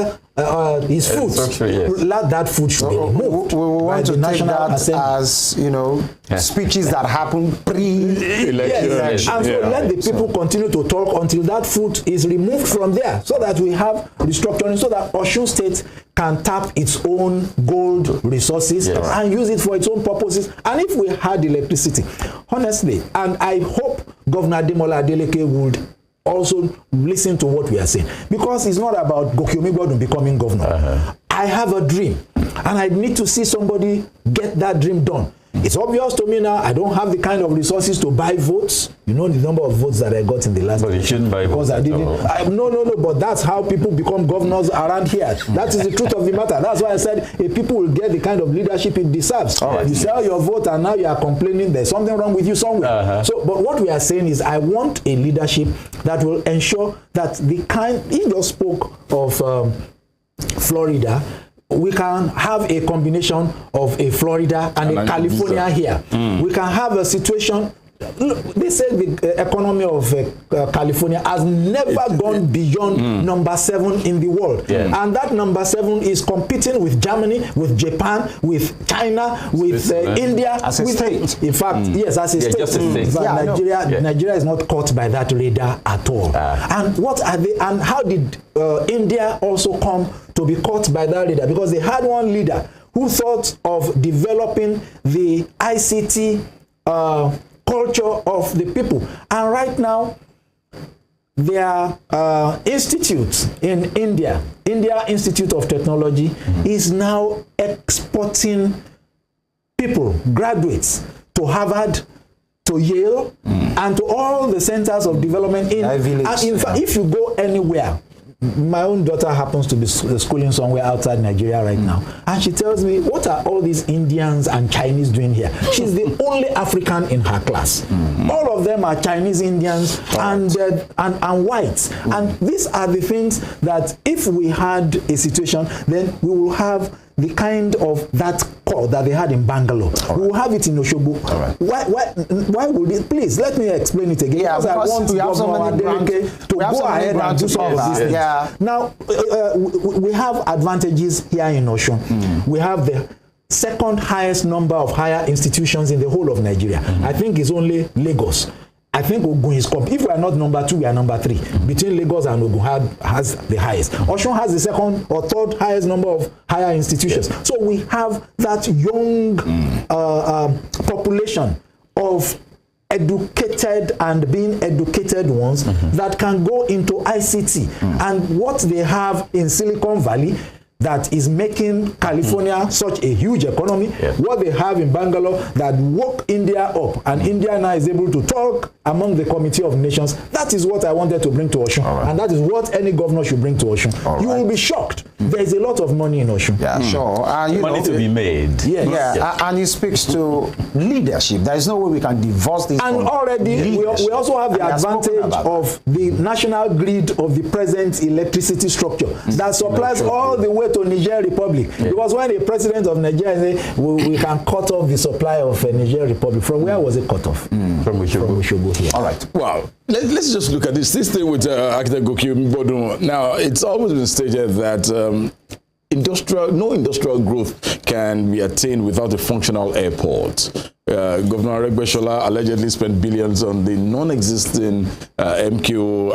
his food, that food should be removed. We want to take that as, you know, speeches that happen pre-election. Yes. And so let the people continue to talk until that food is removed from there, so that we have restructuring, so that Osun State can tap its own gold resources and use it for its own purposes. And if we had electricity, honestly, and I hope Governor Ademola Adeleke would also listen to what we are saying, because it's not about GOKE OMIGBODUN becoming governor. I have a dream, and I need to see somebody get that dream done. It's obvious to me now, I don't have the kind of resources to buy votes. You know the number of votes that I got in the last. But you shouldn't buy votes. I didn't. No. But that's how people become governors around here. That is the truth of the matter. That's why I said if people will get the kind of leadership it deserves. You sell your vote and now you are complaining there's something wrong with you somewhere. So, but what we are saying is I want a leadership that will ensure that the kind. He just spoke of Florida. We can have a combination of a Florida and a California here. We can have a situation look, they say the economy of California has never gone beyond number 7 in the world. Yeah. And that number 7 is competing with Germany, with Japan, with China, with India. As a state. In fact, yes, as a state. Just a state. But Nigeria is not caught by that radar at all. And what are they, and how did India also come to be caught by that radar? Because they had one leader who thought of developing the ICT culture of the people. And right now, their institutes in India, India Institute of Technology, is now exporting people, graduates, to Harvard, to Yale, and to all the centers of development in. And in fact, if you go anywhere, my own daughter happens to be schooling somewhere outside Nigeria right now, and she tells me, what are all these Indians and Chinese doing here? She's the only African in her class. All of them are Chinese, Indians, and whites. And these are the things that if we had a situation, then we will have the kind of that core that they had in Bangalore. We will have it in Osogbo. Why would it? Please, let me explain it again. Yeah, because I want Governor Adeleke to go ahead and do some of these things. Yeah. Now, we have advantages here in Osun. We have the second highest number of higher institutions in the whole of Nigeria. I think it's only Lagos. I think Ogun is if we are not number 2, we are number 3. Between Lagos and Ogun has the highest. Osun has the second or third highest number of higher institutions. Yes. So we have that young population of educated and being educated ones that can go into ICT. And what they have in Silicon Valley that is making California such a huge economy, what they have in Bangalore that woke India up, and India now is able to talk among the Committee of Nations. That is what I wanted to bring to Osun, and that is what any governor should bring to Osun. You will be shocked. There is a lot of money in Osun. Yeah, sure. Money to be made. And it speaks to leadership. There is no way we can divorce this. And already, we also have the advantage of the national grid of the present electricity structure that supplies all the way to Niger Republic. Because when the president of Nigeria said we can cut off the supply of Niger Republic, from where was it cut off? From Osogbo here. All right. Wow. Let's just look at this thing with architect GOKE OMIGBODUN. Now, it's always been stated that no industrial growth can be attained without a functional airport. Governor Aregbesola allegedly spent billions on the non-existing MKO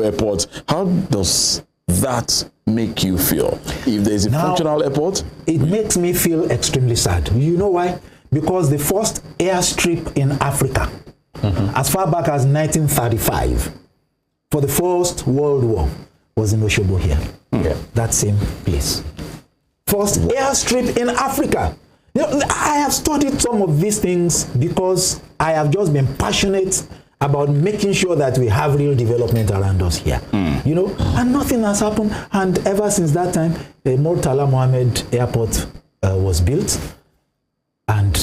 airport. How does that make you feel? If there's a functional airport? It makes me feel extremely sad. You know why? Because the first airstrip in Africa, as far back as 1935, for the First World War, was in Osogbo here. That same place. First airstrip in Africa. You know, I have studied some of these things because I have just been passionate about making sure that we have real development around us here. You know, and nothing has happened. And ever since that time, Murtala Mohammed Airport was built, and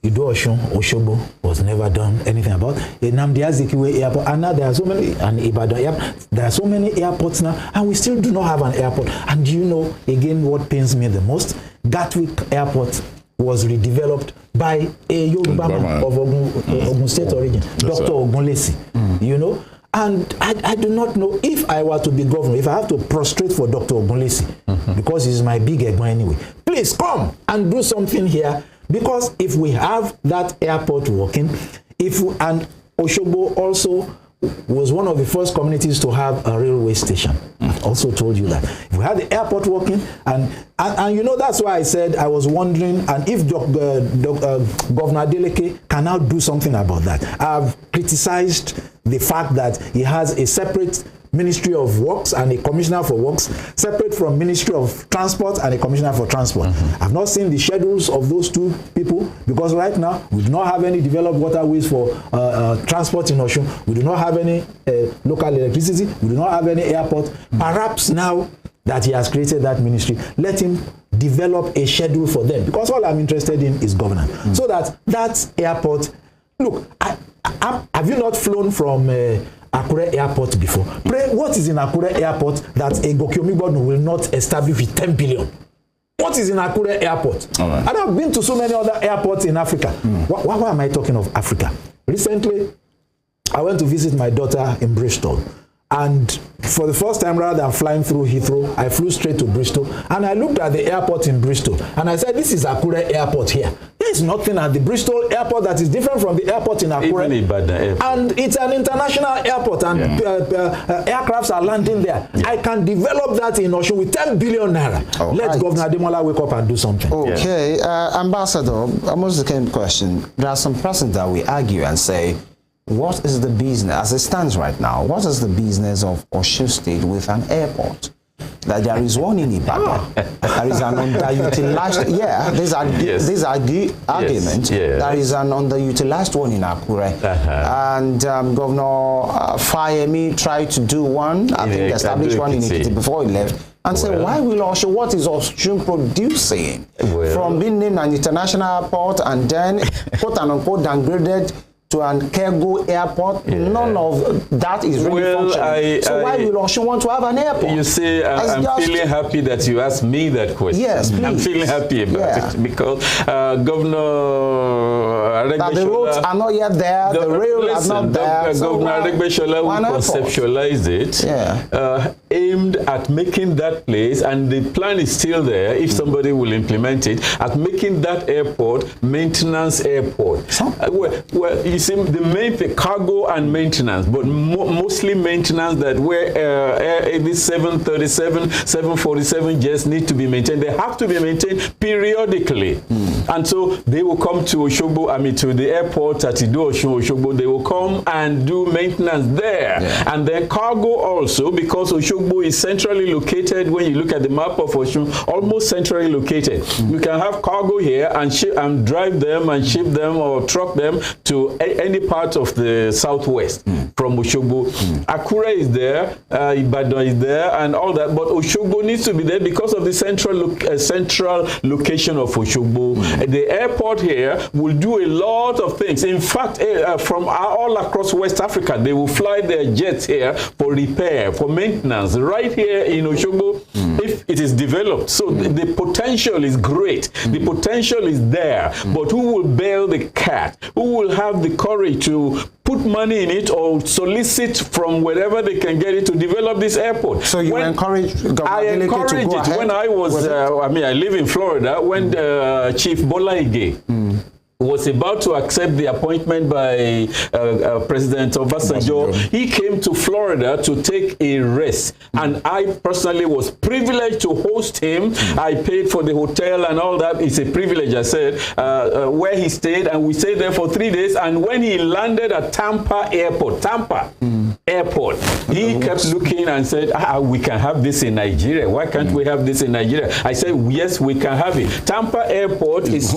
IDOWU Osogbo was never done anything about. Nnamdi Azikiwe Airport, and now there are so many, and Ibadan Airport, there are so many airports now, and we still do not have an airport. And you know, again, what pains me the most? Gatwick Airport was redeveloped by a Yoruba man of Ogun State origin, Dr. Ogunlesi. You know, and I do not know if I were to be governor, if I have to prostrate for Dr. Ogunlesi, because he's my big ego anyway. Please come and do something here. Because if we have that airport working, and Osogbo also was one of the first communities to have a railway station. I also told you that. If we had the airport working, and you know, that's why I said I was wondering, and if Governor Adeleke can now do something about that. I've criticized the fact that he has a separate Ministry of Works and a Commissioner for Works, separate from Ministry of Transport and a Commissioner for Transport. I've not seen the schedules of those two people, because right now we do not have any developed waterways for transport in Osun. We do not have any local electricity. We do not have any airport. Perhaps now that he has created that ministry, let him develop a schedule for them, because all I'm interested in is governance. So that airport, look, have you not flown from Akure Airport before? Pray, what is in Akure Airport that a GOKE OMIGBODUN will not establish with 10 billion? What is in Akure Airport? And I've been to so many other airports in Africa. Why am I talking of Africa? Recently, I went to visit my daughter in Bristol. And for the first time, rather than flying through Heathrow, I flew straight to Bristol. And I looked at the airport in Bristol. And I said, this is Akure Airport here. There is nothing at the Bristol airport that is different from the airport in Akure. And it's an international airport. And aircrafts are landing there. I can develop that in Osun with 10 billion naira. Let Governor ADEWALE wake up and do something. Okay. Ambassador, almost the same question. There are some persons that we argue and say, what is the business, as it stands right now, what is the business of Osun State with an airport? That there is one in Ibadan, there is an underutilized, these are the arguments. There is an underutilized one in Akure. And Governor FEMI tried to do one, I think established one in Ekiti before he left. And say, why will Osun, what is Osun producing? From being named an international airport and then, quote and unquote, downgraded to an cargo airport, none of that is really functioning. So why will Osun want to have an airport? You see, I'm feeling happy that you asked me that question. Yes, please. I'm feeling happy about it because Governor the roads are not yet there, the rail are not there. Governor Adegbeshola will conceptualize it, aimed at making that place, and the plan is still there, if somebody will implement it, at making that airport maintenance airport. Well, you see, the main thing, cargo and maintenance, but mostly maintenance, that where these 737, 747 jets need to be maintained. They have to be maintained periodically. And so they will come to Osogbo, to the airport at IDOWU Osogbo. They will come and do maintenance there. And then cargo also, because Osogbo is centrally located. When you look at the map of Osun, almost centrally located. You can have cargo here and drive them and ship them or truck them to any part of the southwest from Osogbo. Akure is there, Ibadan is there, and all that. But Osogbo needs to be there because of the central location of Osogbo. The airport here will do a lot of things. In fact, from all across West Africa, they will fly their jets here for repair, for maintenance, right here in Osogbo, if it is developed. So the potential is great. The potential is there. But who will bail the cat? Who will have the courage to put money in it or solicit from wherever they can get it to develop this airport? So you encourage Governor Adeleke to go ahead? When I was, I live in Florida, when Chief Bola Ige was about to accept the appointment by President Obasanjo, he came to Florida to take a rest. And I personally was privileged to host him. I paid for the hotel and all that. It's a privilege, I said, where he stayed. And we stayed there for 3 days. And when he landed at Tampa Airport, Airport, he kept looking and said, we can have this in Nigeria. Why can't we have this in Nigeria? I said, yes, we can have it. Tampa Airport is...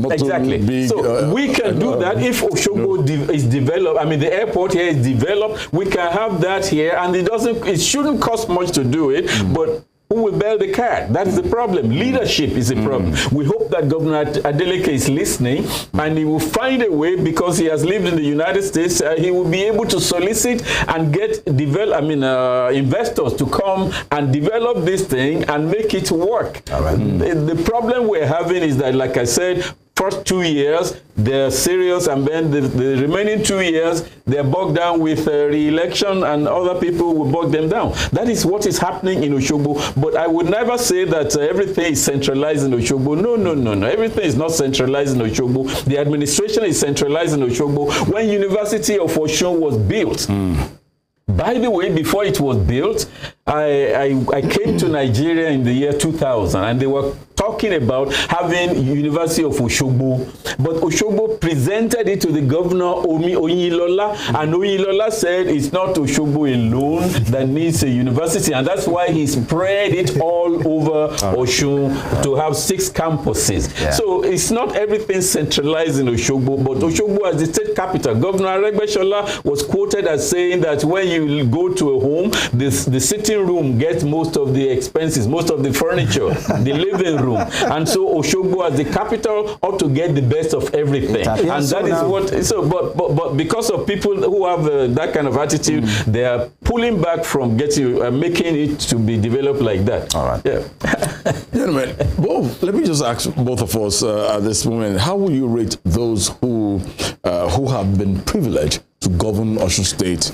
exactly. So we can do that if Osogbo is developed. The airport here is developed. We can have that here, and it shouldn't cost much to do it, but who will bail the cat? That is the problem. Leadership is a problem. We hope that Governor Adeleke is listening, and he will find a way, because he has lived in the United States. He will be able to solicit and get investors to come and develop this thing and make it work. The problem we're having is that, like I said, first 2 years, they're serious, and then the remaining 2 years, they're bogged down with re-election, and other people will bog them down. That is what is happening in Osogbo. But I would never say that everything is centralized in Osogbo. No. Everything is not centralized in Osogbo. The administration is centralized in Osogbo. When University of Osun was built, by the way, before it was built, I came to Nigeria in the year 2000, and they were talking about having University of Osogbo, but Osogbo presented it to the governor, Oyinlola, and Oyinlola said it's not Osogbo alone that needs a university, and that's why he spread it all over Osun to have 6 campuses. So it's not everything centralized in Osogbo, but Osogbo as the state capital. Governor Adegbeshola was quoted as saying that when you you go to a home, the sitting room gets most of the expenses, most of the furniture, the living room. And so Osogbo as the capital ought to get the best of everything. And that is what, so, but because of people who have that kind of attitude, they are pulling back from making it to be developed like that. All right. Yeah. Gentlemen, let me just ask both of us at this moment, how will you rate those who have been privileged to govern Osun State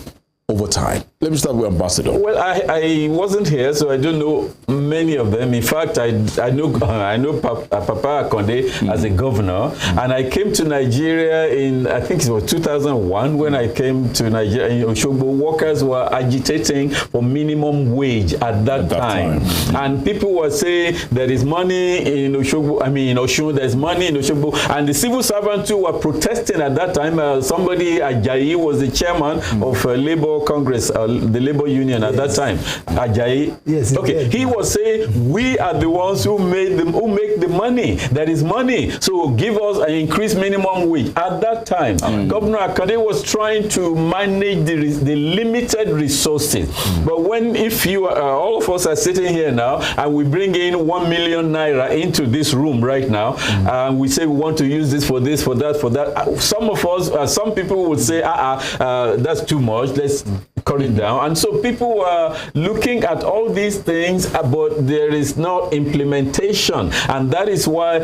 over time? Let me start with Ambassador. Well, I wasn't here, so I don't know many of them. In fact, I know Papa Akonde as a governor, and I came to Nigeria in, I think it was 2001 when I came to Nigeria. In Osogbo, workers were agitating for minimum wage at that time. And people were saying there is money in Osogbo, in Osun, there's money in Osogbo, and the civil servants too were protesting at that time. Somebody, Ajayi, was the chairman of Labour Congress, the Labour Union at that time. Ajayi. Yes. Okay. He was saying, we are the ones who make the money. There is money. So give us an increased minimum wage. At that time, Governor Akande was trying to manage the limited resources. But if you all of us are sitting here now and we bring in 1 million naira into this room right now, and we say we want to use this, for that, some of us, some people would say, that's too much. Let's cut it down. And so people were looking at all these things, but there is no implementation. And that is why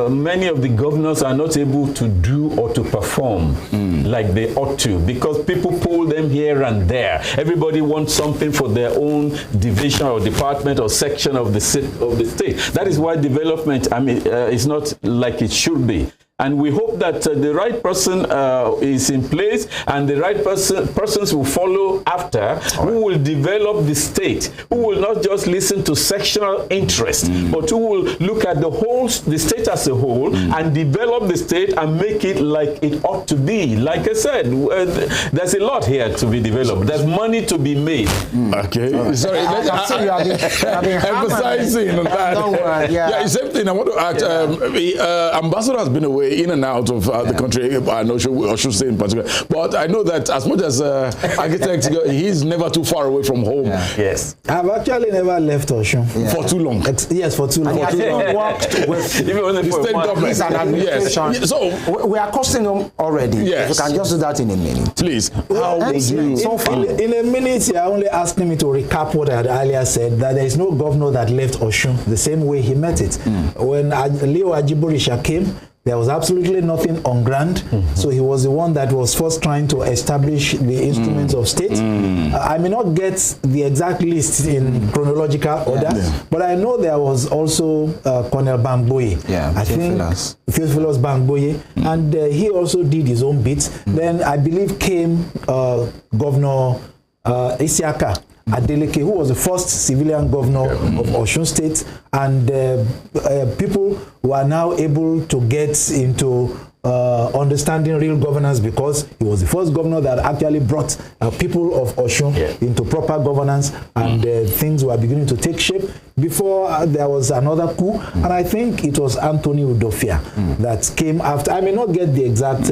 many of the governors are not able to do or to perform like they ought to, because people pull them here and there. Everybody wants something for their own division or department or section of the state. That is why development, is not like it should be. And we hope that the right person is in place, and the right persons will follow after, who will develop the state, who will not just listen to sectional interests, but who will look at the state as a whole and develop the state and make it like it ought to be. Like I said, there's a lot here to be developed. There's money to be made. Okay. Sorry, emphasizing on that. Yeah, same thing. I want to ask, Ambassador has been away in and out of the country, I know Osun State in particular, but I know that as much as architect, he's never too far away from home. Yes. I've actually never left Osun. For too long. Yes, for too long. And he has worked with the state government. An administration. Yes. So we are costing them already. Yes. You can just do that in a minute. Please. How would you? So far. In a minute, you're only asking me to recap what I had earlier said, that there is no governor that left Osun the same way he met it. When Leo Ajiborisha came, there was absolutely nothing on ground. So he was the one that was first trying to establish the instruments of state. I may not get the exact list in chronological order, but I know there was also Colonel Bangboye. I think Theophilus Bangboye, and he also did his own bit. Then I believe came Governor Isiaka Adeleke, who was the first civilian governor of Osun State, and people were now able to get into understanding real governance, because he was the first governor that actually brought people of Osun into proper governance, and things were beginning to take shape. Before there was another coup, and I think it was Anthony Udofia that came after. I may not get the exact,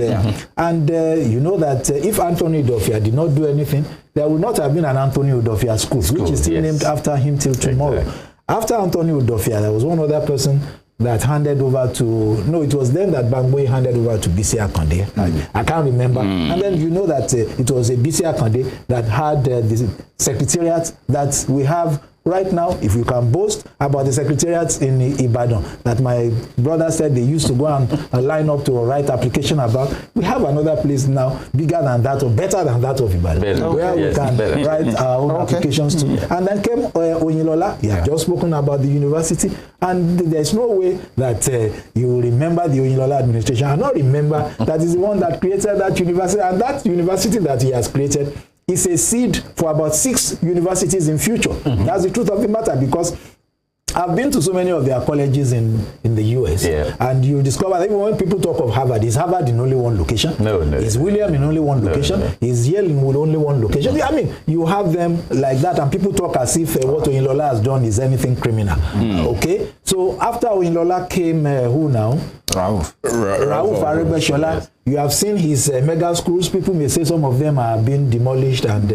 and you know that if Anthony Udofia did not do anything, there would not have been an Anthony Udofia school, which is still named after him till tomorrow. After Anthony Udofia, there was one other person that handed over to, no, it was then that Bangboye handed over to BC Akonde. I can't remember. And then you know that it was a BC Akonde that had the secretariat that we have right now. If you can boast about the secretariats in Ibadan that my brother said they used to go and line up to write application about, we have another place now bigger than that, or better than that of Ibadan, where we can write our own applications to. And then came Oyinlola. He had just spoken about the university, and there's no way that you will remember the Oyinlola administration and not remember that is the one that created that university, and that university that he has created is a seed for about 6 universities in future. That's the truth of the matter, because I've been to so many of their colleges in the US, and you discover that even when people talk of Harvard, is Harvard in only one location? No. Is William in only one location? Is Yale in only one location? I mean, you have them like that, and people talk as if what Oyinlola has done is anything criminal. Okay? So after Oyinlola came, who now? Rauf Arebeshola. You have seen his mega schools. People may say some of them are being demolished, and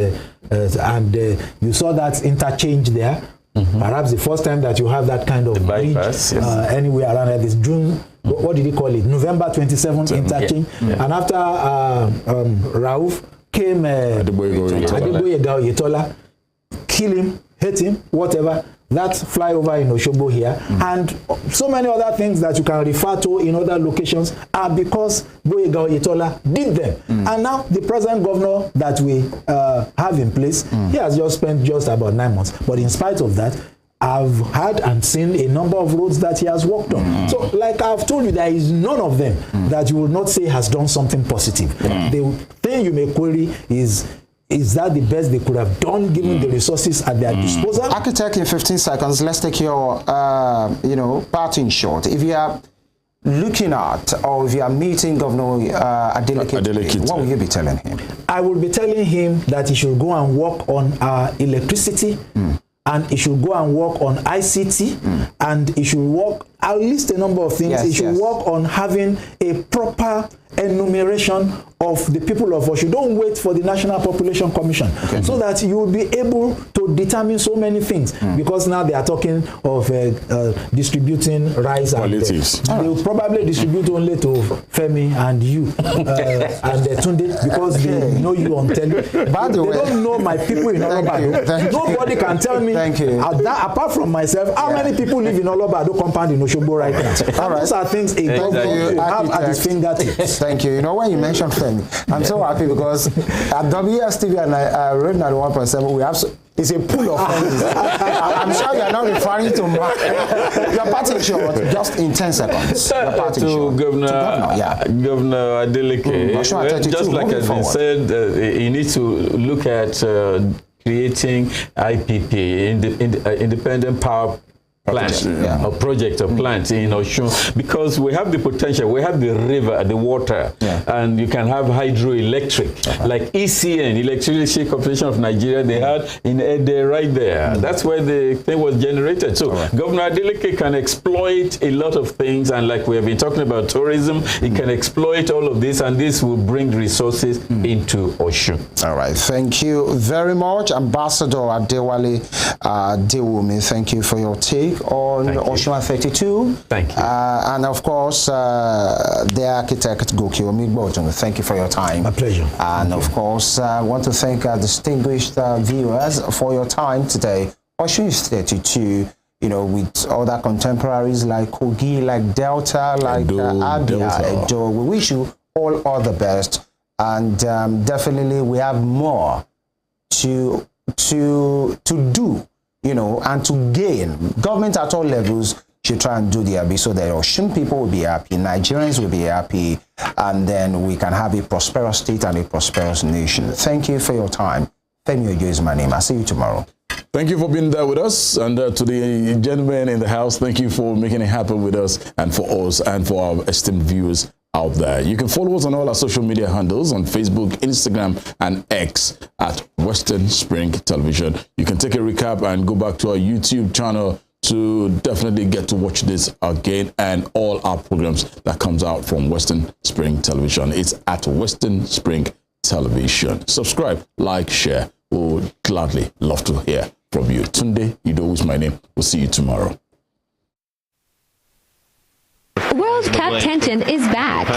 you saw that interchange there. Perhaps the first time that you have that kind of bypass, bridge, anywhere around this June. What did he call it? November 27th interchange. And after Rauf came Adeboye Oyetola, kill him, hate him, whatever. That flyover in Osogbo here, and so many other things that you can refer to in other locations are because Boyega Oyetola did them. And now the present governor that we have in place, he has just spent just about 9 months. But in spite of that, I've had and seen a number of roads that he has worked on. So, like I've told you, there is none of them that you will not say has done something positive. The thing you may query is that the best they could have done given the resources at their disposal? Architect, in 15 seconds, let's take your, part in short. If you are looking at, or if you are meeting Governor Adeleke, what will you be telling him? I will be telling him that he should go and work on our electricity, and he should go and work on ICT, and he should work, I'll list a number of things. He should work on having a proper enumeration of the people of Osun. Don't wait for the National Population Commission, so that you will be able to determine so many things. Because now they are talking of distributing rice, and they will probably distribute only to Femi and you and Tunde, because they know you on telly. But they don't know my people in Olobado. Nobody can tell me, apart from myself, how many people live in Olobado compound in Osogbo right now. Those are things a government have at his fingertips. Thank you. You know, when you mentioned Femi, I'm so happy because at WSTV and I read 91.7, we have it's a pool of Femis. I'm sure you're not referring to your party short, just in 10 seconds. Governor Adeleke. Just like has been said, he needs to look at creating IPP, independent power plant, a project of plant in Osun, because we have the potential, we have the river, the water, and you can have hydroelectric, like ECN, Electricity Corporation of Nigeria, they had in Ede right there. That's where the thing was generated. So Governor Adeleke can exploit a lot of things, and like we have been talking about tourism, he can exploit all of this, and this will bring resources into Osun. All right, thank you very much, Ambassador Adewale ADEWUMI. Thank you for your take on Osun 32. Thank you. And of course, the architect GOKE OMIGBODUN. Thank you for your time. My pleasure. And of course, I want to thank our distinguished viewers for your time today. Osun 32, you know, with other contemporaries like Kogi, like Delta, like Abia, Edo. We wish you all the best. And definitely we have more to do, you know, and to gain. Government at all levels should try and do their bit so that Osun people will be happy, Nigerians will be happy, and then we can have a prosperous state and a prosperous nation. Thank you for your time. Femi Ojo is my name. I'll see you tomorrow. Thank you for being there with us, and to the gentlemen in the house, thank you for making it happen with us and for us and for our esteemed viewers out there. You can follow us on all our social media handles on Facebook, Instagram, and X at Western Spring Television. You can take a recap and go back to our YouTube channel to definitely get to watch this again and all our programs that comes out from Western Spring Television. It's at Western Spring Television. Subscribe, like, share. We'll gladly love to hear from you. Tunde IDOWU is my name. We'll see you tomorrow. World Cup tension is back.